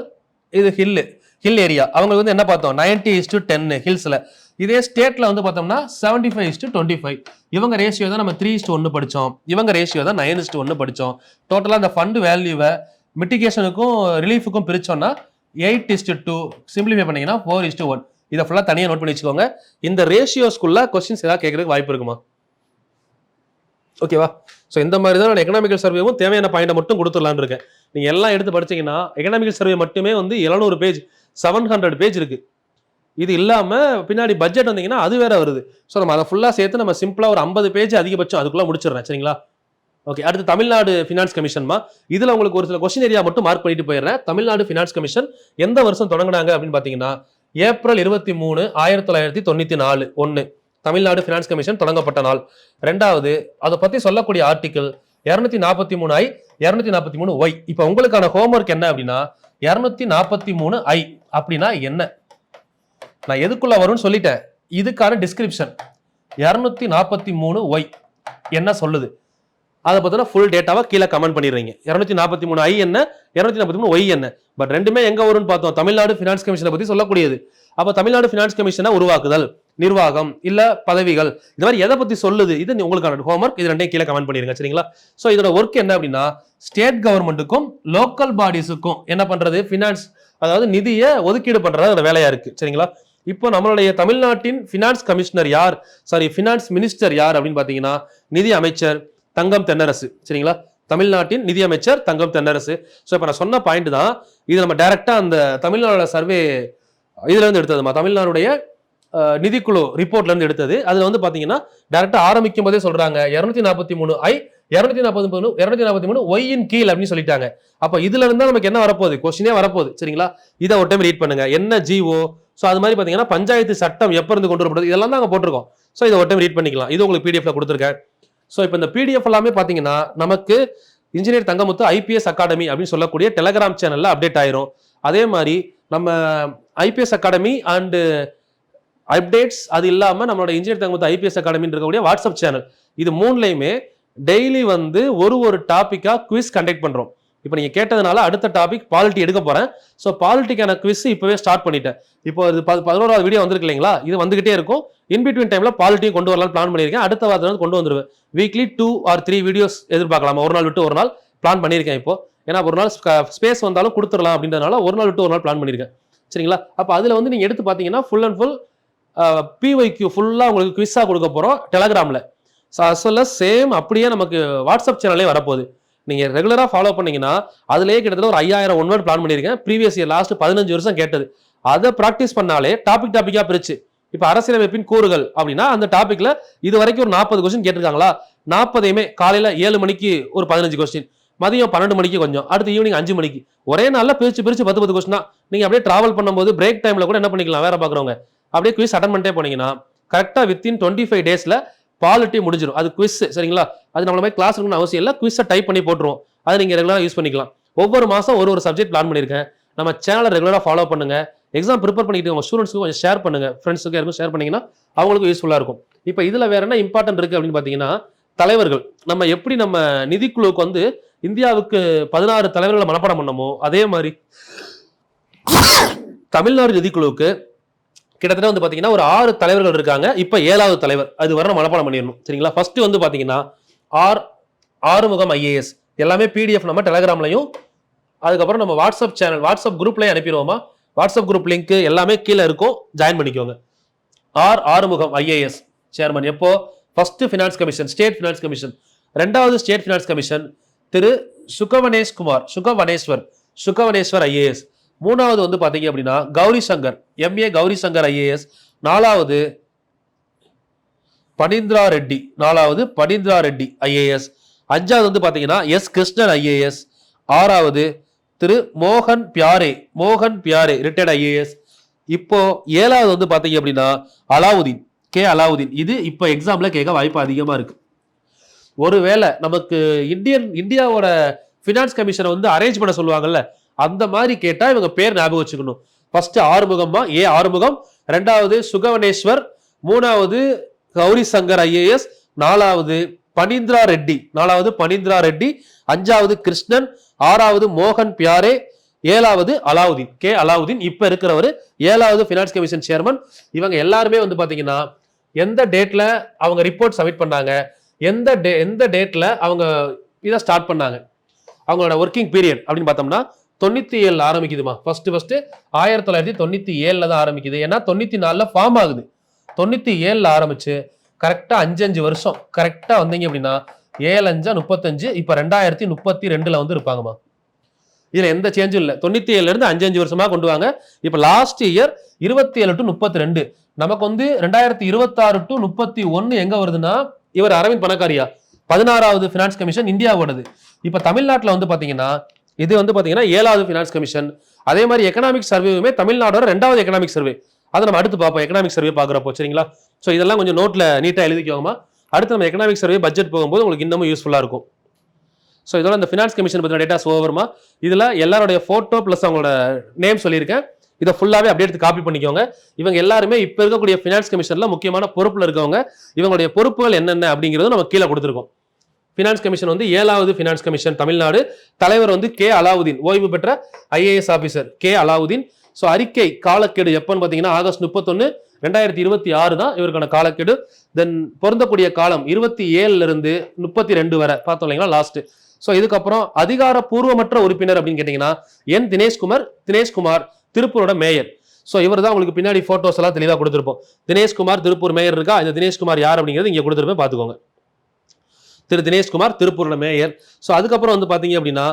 S2: இது ஹில் ஏரியா, அவங்க வந்து என்ன பார்த்தோம் 90:10 ஹில்ஸ்ல. இதே ஸ்டேட்ல வந்து பார்த்தோம்னா 75:25. இவங்க ரேஷியோ தான் நம்ம 3:1 படிச்சோம், இவங்க ரேஷியோ தான் 9:1 படிச்சோம். டோட்டலா அந்த ஃபண்ட் வேல்யூவை மிட்டிகேஷனுக்கும் ரிலீஃபுக்கும் பிரிச்சோம்னா 8:2, சிம்பிளிஃபை பண்ணீங்கன்னா 4:1. இதை ஃபுல்லா தனியா நோட் பண்ணி வச்சுக்கோங்க. இந்த ரேஷியோஸ்குள்ள கொஸ்டின்ஸ் ஏதாவது கேட்கறதுக்கு வாய்ப்பு இருக்குமா? ஓகேவா? ஸோ இந்த மாதிரி தான் நான் எக்கனாமிக்கல் சர்வேவும் தேவையான பாயிண்டை மட்டும் கொடுத்துடலான்னு இருக்கேன். நீங்க எல்லாம் எடுத்து படிச்சீங்கன்னா எக்கனாமிக்கல் சர்வே மட்டுமே வந்து 700 பேஜ், 700 பேஜ் இருக்கு. இது இல்லாம பின்னாடி பட்ஜெட் வந்தீங்கன்னா அது வேற வருது. ஸோ நம்ம அதை ஃபுல்லா சேர்த்து நம்ம சிம்பிளா ஒரு 50 பேஜ் அதிகபட்சம் அதுக்குள்ள முடிச்சிடுறேன். சரிங்களா? ஓகே. அடுத்து தமிழ்நாடு ஃபினான்ஸ் கமிஷன்மா. இதுல உங்களுக்கு ஒரு சில கொஸ்டின் ஏரியா மட்டும் மார்க் பண்ணிட்டு போயிடுறேன். தமிழ்நாடு ஃபினான்ஸ் கமிஷன் எந்த வருஷம் தொடங்கினாங்க அப்படின்னு பாத்தீங்கன்னா ஏப்ரல் 23, 1994. 1 தமிழ்நாடு ஃபினான்ஸ் கமிஷன் தொடங்கப்பட்ட நாள். ரெண்டாவது, அதை பத்தி சொல்லக்கூடிய ஆர்டிகிள் 243I, 243Y. இப்ப உங்களுக்கான ஹோம்வொர்க் என்ன அப்படின்னா 243I அப்படின்னா என்ன, நான் எதுக்குள்ள வரும்னு சொல்லிட்டேன். இதுக்கான டிஸ்கிரிப்ஷன் 243Y என்ன சொல்லுது, அதை பத்தின ஃபுல் டேட்டாவை கீழே கமெண்ட் பண்ணிடுறீங்க. 243I என்ன, 243Y என்ன. பட் ரெண்டுமே எங்க வரும்னு பார்த்தோம், தமிழ்நாடு ஃபினான்ஸ் கமிஷனை பத்தி சொல்லக்கூடியது. அப்ப தமிழ்நாடு ஃபினான்ஸ் கமிஷனை உருவாக்குதல், நிர்வாகம், இல்ல பதவிகள், இந்த மாதிரி எதை பத்தி சொல்லுது, இது உங்களுக்கான ஹோம்வொர்க். இது ரெண்டையும் கீழே கமெண்ட் பண்ணிருங்க. சரிங்களா? சோ இதோட ஒர்க் என்ன அப்படின்னா ஸ்டேட் கவர்மெண்ட்டுக்கும் லோக்கல் பாடிஸுக்கும் என்ன பண்றது, ஃபினான்ஸ், அதாவது நிதியை ஒதுக்கீடு பண்றது வேலையா இருக்கு. சரிங்களா? இப்போ நம்மளுடைய தமிழ்நாட்டின் ஃபினான்ஸ் கமிஷனர் யார், ஃபினான்ஸ் மினிஸ்டர் யார் அப்படின்னு பாத்தீங்கன்னா நிதி அமைச்சர் தங்கம் தென்னரசு. சரிங்களா? தமிழ்நாட்டின் நிதி அமைச்சர் தங்கம் தென்னரசு. ஸோ இப்போ நான் சொன்ன பாயிண்ட் தான் இது. நம்ம டைரக்டா அந்த தமிழ்நாடு சர்வே இதுல இருந்து எடுத்ததுமா, தமிழ்நாடுடைய நிதிக்குழு ரிப்போர்ட்ல இருந்து எடுத்தது. அதுல வந்து பாத்தீங்கன்னா டைரக்டா ஆரம்பிக்கும் போதே சொல்றாங்க 243I, 243Y இன் கீழ் அப்படின்னு சொல்லிட்டாங்க. அப்ப இதுல இருந்தா நமக்கு என்ன வரப்போகுது, கொஸ்டினே வரப்போகுது. சரிங்களா? இதை ஒரு டைம் ரீட் பண்ணுங்க. என்ன ஜிஓ, ஸோ அது மாதிரி பார்த்தீங்கன்னா பஞ்சாயத்து சட்டம் எப்போ இருந்து கொண்டு வரப்படுது இதெல்லாம் தான் அங்கே போட்டிருக்கோம். ஸோ இதை ஒரு டைம் ரீட் பண்ணிக்கலாம். இது உங்களுக்கு பிடிஎஃப்ல கொடுத்துருக்கேன். ஸோ இப்போ இந்த பிடிஎஃப் எல்லாமே பார்த்தீங்கன்னா நமக்கு இன்ஜினியர் தங்கமுத்து ஐபிஎஸ் அகாடமி அப்படின்னு சொல்லக்கூடிய டெலகிராம் சேனல்ல அப்டேட் ஆயிரும். அதே மாதிரி நம்ம ஐபிஎஸ் அகாடமி அண்டு அப்டேட்ஸ் அது இல்லாமல் நம்மளோட இன்ஜினியர் தங்கமுத்து ஐபிஎஸ் அகாடமின்னு இருக்கக்கூடிய வாட்ஸ்அப் சேனல் இது மூணுலையுமே டெய்லி வந்து ஒரு டாப்பிக்கா குவிஸ் கண்டக்ட் பண்றோம். இப்போ நீங்க கேட்டதுனால அடுத்த டாபிக் பாலிட்டி எடுக்க போறேன். ஸோ பாலிட்டிக்கான குவிஸ் இப்பவே ஸ்டார்ட் பண்ணிட்டேன். இப்போ இது 11வது வீடியோ வந்திருக்கு இல்லைங்களா, இது வந்துகிட்டே இருக்கும். இன்பிட்வீன் டைம்ல பாலிட்டியும் கொண்டு வரலாம் பிளான் பண்ணியிருக்கேன். அடுத்த வாரத்துல வந்து கொண்டு வந்துருவேன். வீக்லி 2 or 3 வீடியோஸ் எதிர்பார்க்கலாம். ஒரு நாள் விட்டு ஒரு நாள் பிளான் பண்ணியிருக்கேன். இப்போ ஏன்னா ஒரு நாள் ஸ்பேஸ் வந்தாலும் கொடுத்துடலாம் அப்படின்றதுனால ஒரு நாள் விட்டு ஒரு நாள் பிளான் பண்ணியிருக்கேன். சரிங்களா? அப்போ அதுல வந்து நீங்க எடுத்து பார்த்தீங்கன்னா ஃபுல் அண்ட் ஃபுல் பிஒய்க்யூ ஃபுல்லாக உங்களுக்கு குவிஸாக கொடுக்க போகிறோம் டெலகிராமில். ஸோ அஸ்வல்ல சேம் அப்படியே நமக்கு வாட்ஸ்அப் சேனலே வரப்போகுது. நீங்கள் ரெகுலராக ஃபாலோ பண்ணீங்கன்னா அதுலேயே கிட்டத்தட்ட ஒரு 5000 ஒன் வேர்ட் பிளான் பண்ணியிருக்கேன். ப்ரீவியஸ் இயர் லாஸ்ட் 15 வருஷம் கேட்டது அதை ப்ராக்டிஸ் பண்ணாலே டாப்பிக்காக பிரிச்சு இப்போ அரசியலமைப்பின் கூறுகள் அப்படின்னா அந்த டாப்பிக்கில் இது வரைக்கும் ஒரு 40 கொஸ்டின் கேட்டிருக்காங்களா, 40யுமே காலையில் 7 மணிக்கு ஒரு 15 கொஸ்டின், மதியம் 12 மணிக்கு கொஞ்சம், அடுத்து ஈவினிங் 5 மணிக்கு ஒரே நாளில் பிரிச்சு 10 கொஸ்டின் தான். நீங்கள் அப்படியே ட்ராவல் பண்ணும்போது பிரேக் டைமில் கூட என்ன பண்ணிக்கலாம், வேற பார்க்குறவங்க அப்படியே குவிஸ் அட்டன் பண்ணிட்டே போனீங்கன்னா கரெக்டாக வித்தின் 25 டேஸில் பாலிட்டி முடிஞ்சிடும். அது குவிஸ். சரிங்களா? அது நம்மள மாதிரி கிளாஸ் இருக்கணும்னு அவசியம் இல்லை. குவிஸை டைப் பண்ணி போட்டுருவோம். அதை நீங்கள் ரெகுலராக யூஸ் பண்ணிக்கலாம். ஒவ்வொரு மாதம் ஒரு சப்ஜெக்ட் பிளான் பண்ணியிருக்கேன். நம்ம சேனலை ரெகுலராக ஃபாலோ பண்ணுங்க. எக்ஸாம் ப்ரிப்பேர் பண்ணிட்டு உங்கள் ஸ்டூடெண்ட்ஸ்க்கு கொஞ்சம் ஷேர் பண்ணுங்க. ஃப்ரெண்ட்ஸுக்கு யாருக்கும் ஷேர் பண்ணீங்கன்னா அவங்களுக்கும் யூஸ்ஃபுல்லாக இருக்கும். இப்போ இதில் வேற என்ன இம்பார்ட்டன்ட் இருக்குது அப்படின்னு பார்த்தீங்கன்னா தலைவர்கள். நம்ம எப்படி நம்ம நிதிக்குழுவுக்கு வந்து இந்தியாவுக்கு 16 தலைவர்களை மனப்பாடம் பண்ணமோ அதே மாதிரி தமிழ்நாடு நிதிக்குழுவுக்கு கிட்டத்தட்ட வந்து பாத்தீங்கன்னா ஒரு 6 தலைவர்கள் இருக்காங்க. இப்ப 7வது தலைவர் அது வர மனப்பாடம் பண்ணிடணும். சரிங்களா? ஃபர்ஸ்ட் வந்து பாத்தீங்கன்னா ஆறுமுகம் ஐஏஎஸ். எல்லாமே பிடிஎஃப் நம்ம டெலகிராம்லையும் அதுக்கப்புறம் நம்ம வாட்ஸ்அப் சேனல் வாட்ஸ்அப் குரூப்லயும் அனுப்பிடுவோமா. வாட்ஸ்அப் குரூப் லிங்க் எல்லாமே கீழே இருக்கும், ஜாயின் பண்ணிக்கோங்க. Arumugam IAS chairman. எப்போ? First finance commission, state finance commission. 2வது state finance commission Thiru Sugavaneshwar IAS. 3வது வந்து பாத்தீங்க அப்படின்னா கௌரி சங்கர் எம்ஏ கௌரி சங்கர் ஐஏஎஸ். 4வது பனீந்திரா ரெட்டி ஐஏஎஸ். 5வது வந்து பாத்தீங்கன்னா எஸ் கிருஷ்ணன் ஐஏஎஸ். 6வது திரு மோகன் பியாரே ரிட்டையர்ட் ஐஏஎஸ். இப்போ 7வது வந்து பாத்தீங்க அப்படின்னா அலாவுதீன். இது இப்போ எக்ஸாம்ல கேட்க வாய்ப்பு அதிகமா இருக்கு. ஒருவேளை நமக்கு இந்தியாவோட ஃபினான்ஸ் கமிஷனை வந்து அரேஞ்ச் பண்ண சொல்லுவாங்கல்ல, அந்த மாதிரி கேட்டா இவங்க பேர் ஞாபகம் வச்சுக்கணும். ஃபர்ஸ்ட் ஆறுமுகமா ஆறுமுகம், 2வது சுகவனேஸ்வர், 3வது கௌரி சங்கர் ஐஏஎஸ், 4வது பனீந்திரா ரெட்டி, 5வது கிருஷ்ணன், 6வது மோகன் பியாரே, 7வது அலாவுதீன். இப்ப இருக்கிறவர் 7வது ஃபினான்ஸ் கமிஷன் சேர்மன். இவங்க எல்லாருமே வந்து பாத்தீங்கன்னா எந்த டேட்ல அவங்க ரிப்போர்ட் சப்மிட் பண்ணாங்க, எந்த டேட்ல அவங்க இதை ஸ்டார்ட் பண்ணாங்க, அவங்களோட ஒர்க்கிங் பீரியட் அப்படின்னு பார்த்தோம்னா 97 ஆரம்பிக்குதுமா. ஃபர்ஸ்ட் 1997 தான் ஆரம்பிக்குது. ஏன்னா 94 ஃபார்ம் ஆகுது. 97 ஆரம்பிச்சு கரெக்டா 5 வருஷம் கரெக்டா வந்தீங்க அப்படின்னா 7 5 35 இப்ப 2032 வந்து இருப்பாங்கம்மா. இதுல எந்த சேஞ்சும் இல்லை. 97 இருந்து 5 வருஷமா கொண்டு வாங்க. இப்ப லாஸ்ட் இயர் 27 to 32 நமக்கு வந்து 2026 to 31 எங்க வருதுன்னா இவர் அரவிந்த் பணக்காரியா 16வது ஃபினான்ஸ் கமிஷன் இந்தியாவோடது. இப்ப தமிழ்நாட்டில் வந்து பாத்தீங்கன்னா இது வந்து பாத்தீங்கன்னா 7வது ஃபினான்ஸ் கமிஷன். அதே மாதிரி எக்கனாமிக் சர்வேவுமே தமிழ்நாடோட 2வது எக்கனாமிக் சர்வே. அதை நம்ம அடுத்து பார்ப்போம் எக்கனாமிக் சர்வே பார்க்குறப்போ. சரிங்களா? ஸோ இதெல்லாம் கொஞ்சம் நோட்ல நீட்டா எழுதிக்கோங்கம்மா. அடுத்து நம்ம எக்கனாமிக் சர்வே பட்ஜெட் போகும்போது உங்களுக்கு இன்னமும் யூஸ்ஃபுல்லா இருக்கும். ஸோ இதோட இந்த ஃபினான்ஸ் கமிஷன் பற்றின டேட்டாஸ் ஓவருமா. இதுல எல்லாருடைய போட்டோ பிளஸ் அவங்களோட நேம் சொல்லியிருக்கேன். இதை ஃபுல்லாவே அப்படியே எடுத்து காப்பி பண்ணிக்கோங்க. இவங்க எல்லாருமே இப்ப இருக்கக்கூடிய ஃபினான்ஸ் கமிஷன்ல முக்கியமான பொறுப்புல இருக்கவங்க. இவங்களுடைய பொறுப்புகள் என்னென்ன அப்படிங்கிறது நம்ம கீழே கொடுத்துருக்கோம். ஃபினான்ஸ் கமிஷன் வந்து 7வது ஃபினான்ஸ் கமிஷன் தமிழ்நாடு. தலைவர் வந்து அலாவுதீன், ஓய்வு பெற்ற ஐஏஎஸ் ஆபீசர் அலாவுதீன். ஸோ அறிக்கை காலக்கெடு எப்பன்னு பார்த்தீங்கன்னா ஆகஸ்ட் 31, 2026 தான் இவருக்கான காலக்கெடு. தென் பொருந்தக்கூடிய காலம் 27 இருந்து 32 வரை பார்த்தோம் இல்லைங்களா லாஸ்ட். ஸோ இதுக்கப்புறம் அதிகாரப்பூர்வமற்ற உறுப்பினர் அப்படின்னு கேட்டீங்கன்னா தினேஷ்குமார் திருப்பூரோட மேயர். ஸோ இவர் தான் உங்களுக்கு பின்னாடி போட்டோஸ் எல்லாம் தெளிவாக கொடுத்துருப்போம். தினேஷ்குமார் திருப்பூர் மேயர் இருக்கா, இந்த தினேஷ்குமார் யார் அப்படிங்கிறது இங்கே கொடுத்துருப்பேன் பார்த்துக்கோங்க. திரு தினேஷ்குமார் திருப்பூரோட மேயர். ஸோ அதுக்கப்புறம் வந்து பாத்தீங்க அப்படின்னா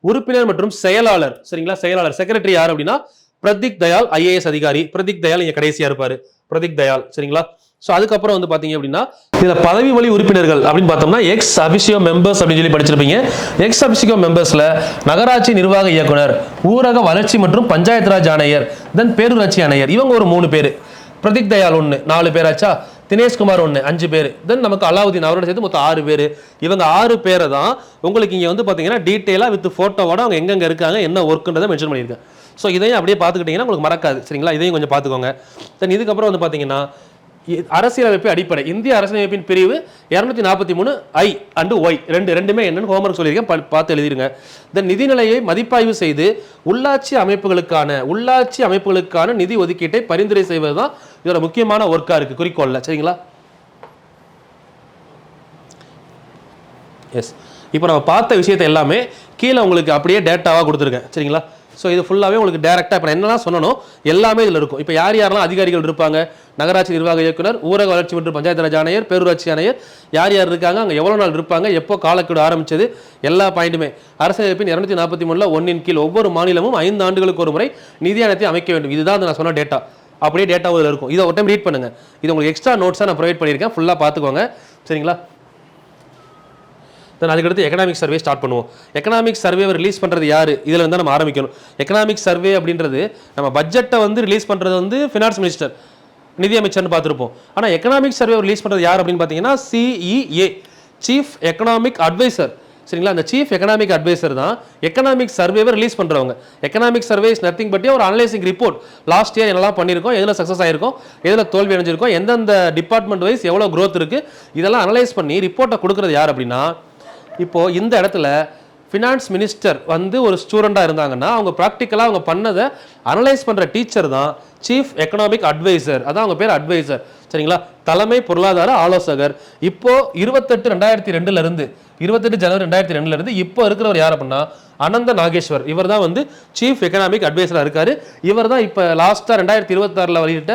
S2: உறுப்பினர் மற்றும் செயலாளர். சரிங்களா? செயலாளர் செக்ரட்டரி யார் அப்படின்னா பிரதீக் தயாள் ஐஏஎஸ் அதிகாரி. பிரதீக் தயாள் இங்க கடைசியா இருப்பாரு. பிரதீக் தயாள். சரிங்களா? ஸோ அதுக்கப்புறம் வந்து பார்த்தீங்க அப்படின்னா இதில் பதவி வழி உறுப்பினர்கள் அப்படின்னு பார்த்தோம்னா எக்ஸ் அபிஷியோ மெம்பர்ஸ் அப்படின்னு சொல்லி படிச்சிருப்பீங்க. எக்ஸ் அபிஷியோ மெம்பர்ஸில் நகராட்சி நிர்வாக இயக்குனர், ஊரக வளர்ச்சி மற்றும் பஞ்சாயத்து ராஜ் ஆணையர், தென் பேரூராட்சி ஆணையர், இவங்க ஒரு 3 பேர். பிரதீக் தயாள் 1, 4 பேராச்சா. தினேஷ்குமார் 1, 5 பேர். தென் நமக்கு அலாவுதீன் அவரோட சேர்த்து மொத்தம் 6 பேர். இவங்க 6 பேரை தான் உங்களுக்கு இங்கே வந்து பார்த்தீங்கன்னா டீட்டெயிலாக வித் ஃபோட்டோவோட அவங்க எங்கெங்கே இருக்காங்க, என்ன ஒர்க்குன்றதை மென்ஷன் பண்ணியிருக்கேன். ஸோ இதையும் அப்படியே பார்த்துக்கிட்டிங்கன்னா உங்களுக்கு மறக்காது. சரிங்களா, இதையும் கொஞ்சம் பார்த்துக்கோங்க. தென் இதுக்கப்புறம் வந்து பார்த்தீங்கன்னா அரசியலமைப்பு அடிப்படை, இந்திய அரசியலமைப்பின் பிரிவு 243 I and Y ரெண்டுமே என்னன்னு ஹோம்ஒர்க் சொல்லியிருக்கேன், பார்த்து எழுதிருங்க. தென் நிதிநிலையை மதிப்பாய்வு செய்து உள்ளாட்சி அமைப்புகளுக்கான நிதி ஒதுக்கீட்டை பரிந்துரை செய்வது தான் இதோட முக்கியமான ஒர்க்காக இருக்குது குறிக்கோளில். சரிங்களா, எஸ். இப்போ நம்ம பார்த்த விஷயத்தை எல்லாமே கீழே உங்களுக்கு அப்படியே டேட்டாவாக கொடுத்துருக்கேன். சரிங்களா, ஸோ இது ஃபுல்லாகவே உங்களுக்கு டேரெக்டாக இப்போ என்னெல்லாம் சொன்னணும் எல்லாமே இதில் இருக்கும். இப்போ யாரெல்லாம் அதிகாரிகள் இருப்பாங்க, நகராட்சி நிர்வாக இயக்குனர், ஊரக வளர்ச்சி மற்றும் பஞ்சாயத்து ராஜ் ஆணையர், பேரூராட்சி ஆணையர், யார் இருக்காங்க, அங்கே எவ்வளோ நாள் இருப்பாங்க, எப்போ காலக்கெடு ஆரம்பிச்சது, எல்லா பாயிண்ட்டுமே அரசியலமைப்பின் 243 1 கீழ் ஒவ்வொரு மாநிலமும் 5 ஆண்டுகளுக்கு ஒரு முறை நிதி ஆணையத்தை அமைக்க வேண்டும். இதுதான் நான் சொன்ன டேட்டா, அப்படியே டேட்டா இதில் இருக்கும். இதை ஒரு டைம் ரீட் பண்ணுங்க. இது உங்களுக்கு எக்ஸ்ட்ரா நோட்ஸாக நான் ப்ரொவைட் பண்ணியிருக்கேன், ஃபுல்லாக பார்த்துக்கோங்க. சரிங்களா, தென் அதுக்கடுத்து எக்கனாமிக் சர்வே ஸ்டார்ட் பண்ணுவோம். எக்கனாமிக் சர்வே ரிலீஸ் பண்ணுறது யார், இதில் வந்து நம்ம ஆரம்பிக்கணும். எக்கனாமிக் சர்வே அப்படின்றது நம்ம பட்ஜெட்டை வந்து ரிலீஸ் பண்ணுறது வந்து ஃபினான்ஸ் மினிஸ்டர், நிதியமைச்சர்னு பார்த்துருப்போம். ஆனால் எக்கனாமிக் சர்வே ரிலீஸ் பண்ணுறது யார் அப்படின்னு பார்த்தீங்கன்னா CEA, சீஃப் எக்கனாமிக் அட்வைசர். சரிங்களா, அந்த சீஃப் எக்கனாமிக் அட்வைசர் தான் எக்கனாமிக் சர்வேவை ரிலீஸ் பண்ணுறவங்க. Economic survey is nothing but ஒரு அனலைசிங் ரிப்போர்ட். லாஸ்ட் இயர் என்னெல்லாம் பண்ணியிருக்கோம், எதில் சக்ஸஸ் ஆயிருக்கும், எதில் தோல்வி அடைஞ்சிருக்கோம், எந்தெந்த டிபார்ட்மெண்ட் வைஸ் எவ்வளோ க்ரோத் இருக்குது, இதெல்லாம் அனலைஸ் பண்ணி ரிப்போர்ட்டை கொடுக்குறது யார் அப்படின்னா, இப்போது இந்த இடத்துல ஃபினான்ஸ் மினிஸ்டர் வந்து ஒரு ஸ்டூடெண்ட்டாக இருந்தாங்கன்னா அவங்க ப்ராக்டிக்கலாக அவங்க பண்ணதை அனலைஸ் பண்ணுற டீச்சர் தான் சீஃப் எக்கனாமிக் அட்வைசர். அதான் அவங்க பேர் அட்வைசர். சரிங்களா, தலைமை பொருளாதார ஆலோசகர். இப்போது 28 ஜனவரி 2002 இப்போ இருக்கிறவர் யார் அப்படின்னா அனந்த நாகேஸ்வர். இவர் தான் வந்து சீஃப் எக்கனாமிக் அட்வைசராக இருக்கார். இவர் தான் இப்போ லாஸ்ட்டாக 2026 வெளியிட்ட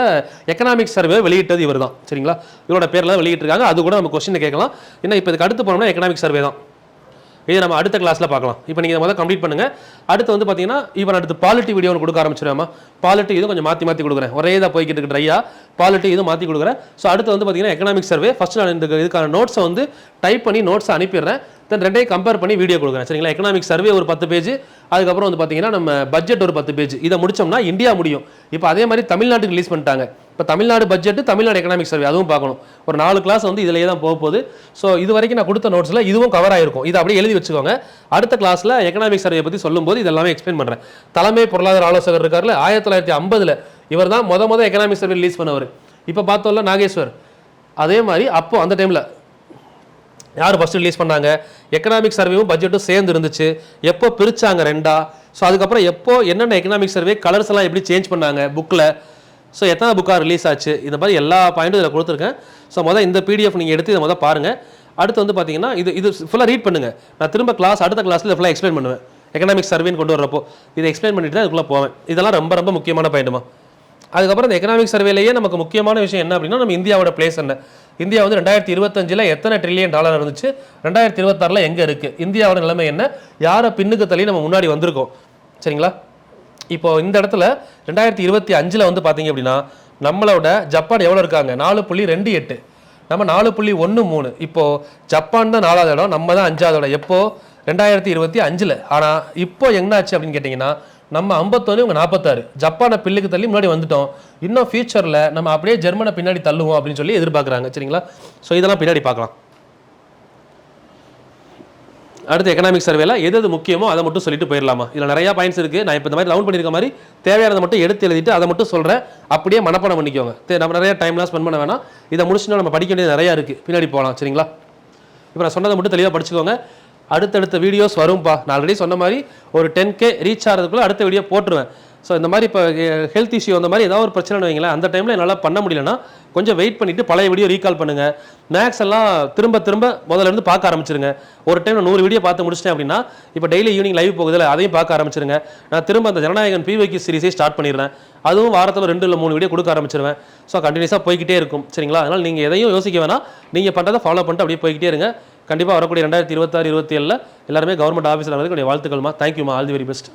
S2: எக்கனாமிக் சர்வே வெளியிட்டது இவர் தான். சரிங்களா, இவரோட பேர்லாம் வெளியிட்டிருக்காங்க. அது கூட நம்ம கொஸ்டின் கேட்கலாம். ஏன்னா இப்போ இதுக்கு அடுத்து போனோம்னா எக்கனாமிக் சர்வே தான். இது நம்ம அடுத்த கிளாஸில் பார்க்கலாம். இப்போ நீங்கள் முதல்ல கம்ப்ளீட் பண்ணுங்கள். அடுத்து வந்து பார்த்தீங்கன்னா இப்போ அடுத்து பாலிட்டி வீடியோ ஒன்று கொடுக்க ஆரம்பிச்சிருவேமா. பாலிட்டி இதுவும் கொஞ்சம் மாற்றி கொடுக்குறேன். ஒரே இதாக போய்கிட்டு இருக்கு ட்ரையாக. பாலிட்டி இதுவும் மாற்றி கொடுக்குறேன். ஸோ அடுத்து வந்து பார்த்தீங்கன்னா எக்கனாமிக் சர்வே ஃபஸ்ட்டு நான் இதுக்கான நோட்ஸை வந்து டைப் பண்ணி நோட்ஸை அனுப்பிடுறேன். தென் ரெண்டையும் கம்பேர் பண்ணி வீடியோ கொடுக்குறேன். சரிங்களா, எக்கனாமிக் சர்வே ஒரு 10 பேஜ், அதுக்கப்புறம் வந்து பார்த்தீங்கன்னா நம்ம பட்ஜெட் ஒரு 10 பேஜ். இதை முடிச்சோம்னா இந்தியா முடியும். இப்போ அதே மாதிரி தமிழ்நாட்டுக்கு ரிலீஸ் பண்ணிட்டாங்க. இப்போ Tamil Nadu budget, Tamil Nadu economic survey அதுவும் பார்க்கணும். ஒரு 4 கிளாஸ் வந்து இதிலேயே தான் போக போகுது. ஸோ இது வரைக்கும் நான் கொடுத்த நோட்ஸில் இதுவும் கவர் ஆகிருக்கும். இதை அப்படியே எழுதி வச்சுக்கோங்க. அடுத்த கிளாஸில் எக்கனாமிக் சர்வே பற்றி சொல்லும்போது இதெல்லாமே எக்ஸ்பிளைன் பண்ணுறேன். தலைமை பொருளாதார ஆலோசகர் இருக்கார்ல, 1950 இவர் தான் மொதல் எக்கனாமிக் சர்வே ரிலீஸ் பண்ணவர். இப்போ பார்த்தோம்ல நாகேஸ்வர், அதே மாதிரி அப்போ அந்த டைமில் யார் ஃபஸ்ட்டு ரிலீஸ் பண்ணாங்க, எக்கனாமிக் சர்வேவும் பட்ஜெட்டும் சேர்ந்து இருந்துச்சு. எப்போ பிரித்தாங்க ரெண்டா, ஸோ அதுக்கப்புறம் எப்போ என்னென்ன எக்கனாமிக் சர்வே கலர்ஸ் எல்லாம் எப்படி சேஞ்ச் பண்ணாங்க புக்கில், ஸோ எத்தனை புக்காக ரிலீஸ் ஆச்சு, இந்த மாதிரி எல்லா பாயிண்ட்டும் இதில் கொடுத்துருக்கேன். ஸோ மொதல் இந்த PDF நீங்கள் எடுத்து இதை மொதல் பாருங்கள். அடுத்து வந்து பார்த்தீங்கன்னா இது ஃபுல்லாக ரீட் பண்ணுங்கள். நான் திரும்ப அடுத்த கிளாஸில் ஃபுல்லாக எக்ஸ்பிளைன் பண்ணுவேன். எக்கனாமிக் சர்வேன்னு கொண்டு வரப்போ இதை எக்ஸ்பிளைன் பண்ணிட்டு தான் இதுக்குள்ளே போவேன். இதெல்லாம் ரொம்ப ரொம்ப முக்கியமான பாயிண்ட்டுமா. அதுக்கப்புறம் இந்த எக்கனாமிக் சர்வேலேயே நமக்கு முக்கியமான விஷயம் என்ன அப்படின்னா நம்ம இந்தியாவோட பிளேஸ் என்ன. இந்தியா வந்து 2025 எத்தனை $1 trillion இருந்துச்சு, 2026 எங்கே இருக்குது, இந்தியாவோட நிலைமை என்ன, யாரை பின்னுக்கு தள்ளி நம்ம முன்னாடி வந்திருக்கோம். சரிங்களா, இப்போ இந்த இடத்துல 2025 வந்து பார்த்தீங்க அப்படின்னா நம்மளோட ஜப்பான் எவ்வளோ இருக்காங்க, 4.28, நம்ம 4.13. இப்போது ஜப்பான் தான் 4வது இடம், நம்ம தான் 5வது இடம். எப்போ 2025. ஆனால் இப்போ என்னாச்சு அப்படின்னு கேட்டிங்கன்னா நம்ம 51, இவங்க 46. ஜப்பானை பில்லுக்கு தள்ளி முன்னாடி வந்துட்டோம். இன்னும் ஃபியூச்சரில் நம்ம அப்படியே ஜெர்மனை பின்னாடி தள்ளுவோம் அப்படின்னு சொல்லி எதிர்பார்க்குறாங்க. சரிங்களா, ஸோ இதெல்லாம் பின்னாடி பார்க்கலாம். அடுத்து எக்கனாமிக் சர்வேல எது முக்கியமோ அதை மட்டும் சொல்லிட்டு போயிடலாமா. இதில் நிறையா பாயிண்ட்ஸ் இருக்குது. நான் இப்போ இந்த மாதிரி ரவுண்ட் பண்ணியிருக்க மாதிரி தேவையானதை மட்டும் எடுத்து எழுதிட்டு அதை மட்டும் சொல்கிறேன். அப்படியே மனப்பாடம் பண்ணிக்கோங்க. நம்ம நிறையா டைம்லாம் ஸ்பெண்ட் பண்ண வேணாம். இதை முடிச்சுன்னா நம்ம படிக்க வேண்டியது நிறையா இருக்குது, பின்னாடி போகலாம். சரிங்களா, இப்போ நான் சொன்னதை மட்டும் தெளிவாக படிச்சுக்கோங்க. அடுத்தடுத்த வீடியோஸ் வரும்பா. நான் ஆல்ரெடி சொன்ன மாதிரி ஒரு 10K ரீச் ஆகிறதுக்குள்ளே அடுத்த வீடியோ போட்டுருவேன். ஸோ இந்த மாதிரி இப்போ ஹெல்த் இஷ்யூ அந்த மாதிரி ஏதாவது ஒரு பிரச்சனை வைங்களேன், அந்த டைமில் என்னால் பண்ண முடியலன்னா கொஞ்சம் வெயிட் பண்ணிவிட்டு பழைய வீடியோ ரீகால் பண்ணுங்கள். மேக்ஸ் எல்லாம் திரும்ப முதல்லேருந்து பார்க்க ஆரம்பிச்சிருங்க. ஒரு டைம் 100 வீடியோ பார்த்து முடிச்சிட்டேன் அப்படின்னா இப்போ டெய்லி ஈவினிங் லைவ் போகுதில்ல, அதையும் பார்க்க ஆரம்பிச்சிருங்க. நான் திரும்ப அந்த ஜனநாயகன் PYQ சீரிஸை ஸ்டார்ட் பண்ணிடுறேன். அதுவும் வாரத்தில் 2 இல்லை 3 வீடியோ கொடுக்க ஆரம்பிச்சிருவேன். ஸோ கண்டினியூஸாக போய்கிட்டே இருக்கும். சரிங்களா, அதனால் நீங்கள் எதையும் யோசிக்க வேணாம். நீங்கள் பண்ணுறதை ஃபாலோ பண்ணிட்டு அப்படியே போய்கிட்டே இருங்க. கண்டிப்பாக வரக்கூடிய 2026, 2027 எல்லாருமே கவர்மெண்ட் ஆஃபீஸில் வரதுக்கு வாழ்த்துக்கள்மா. தேங்க்யூமா, ஆல் தி வெரி பெஸ்ட்.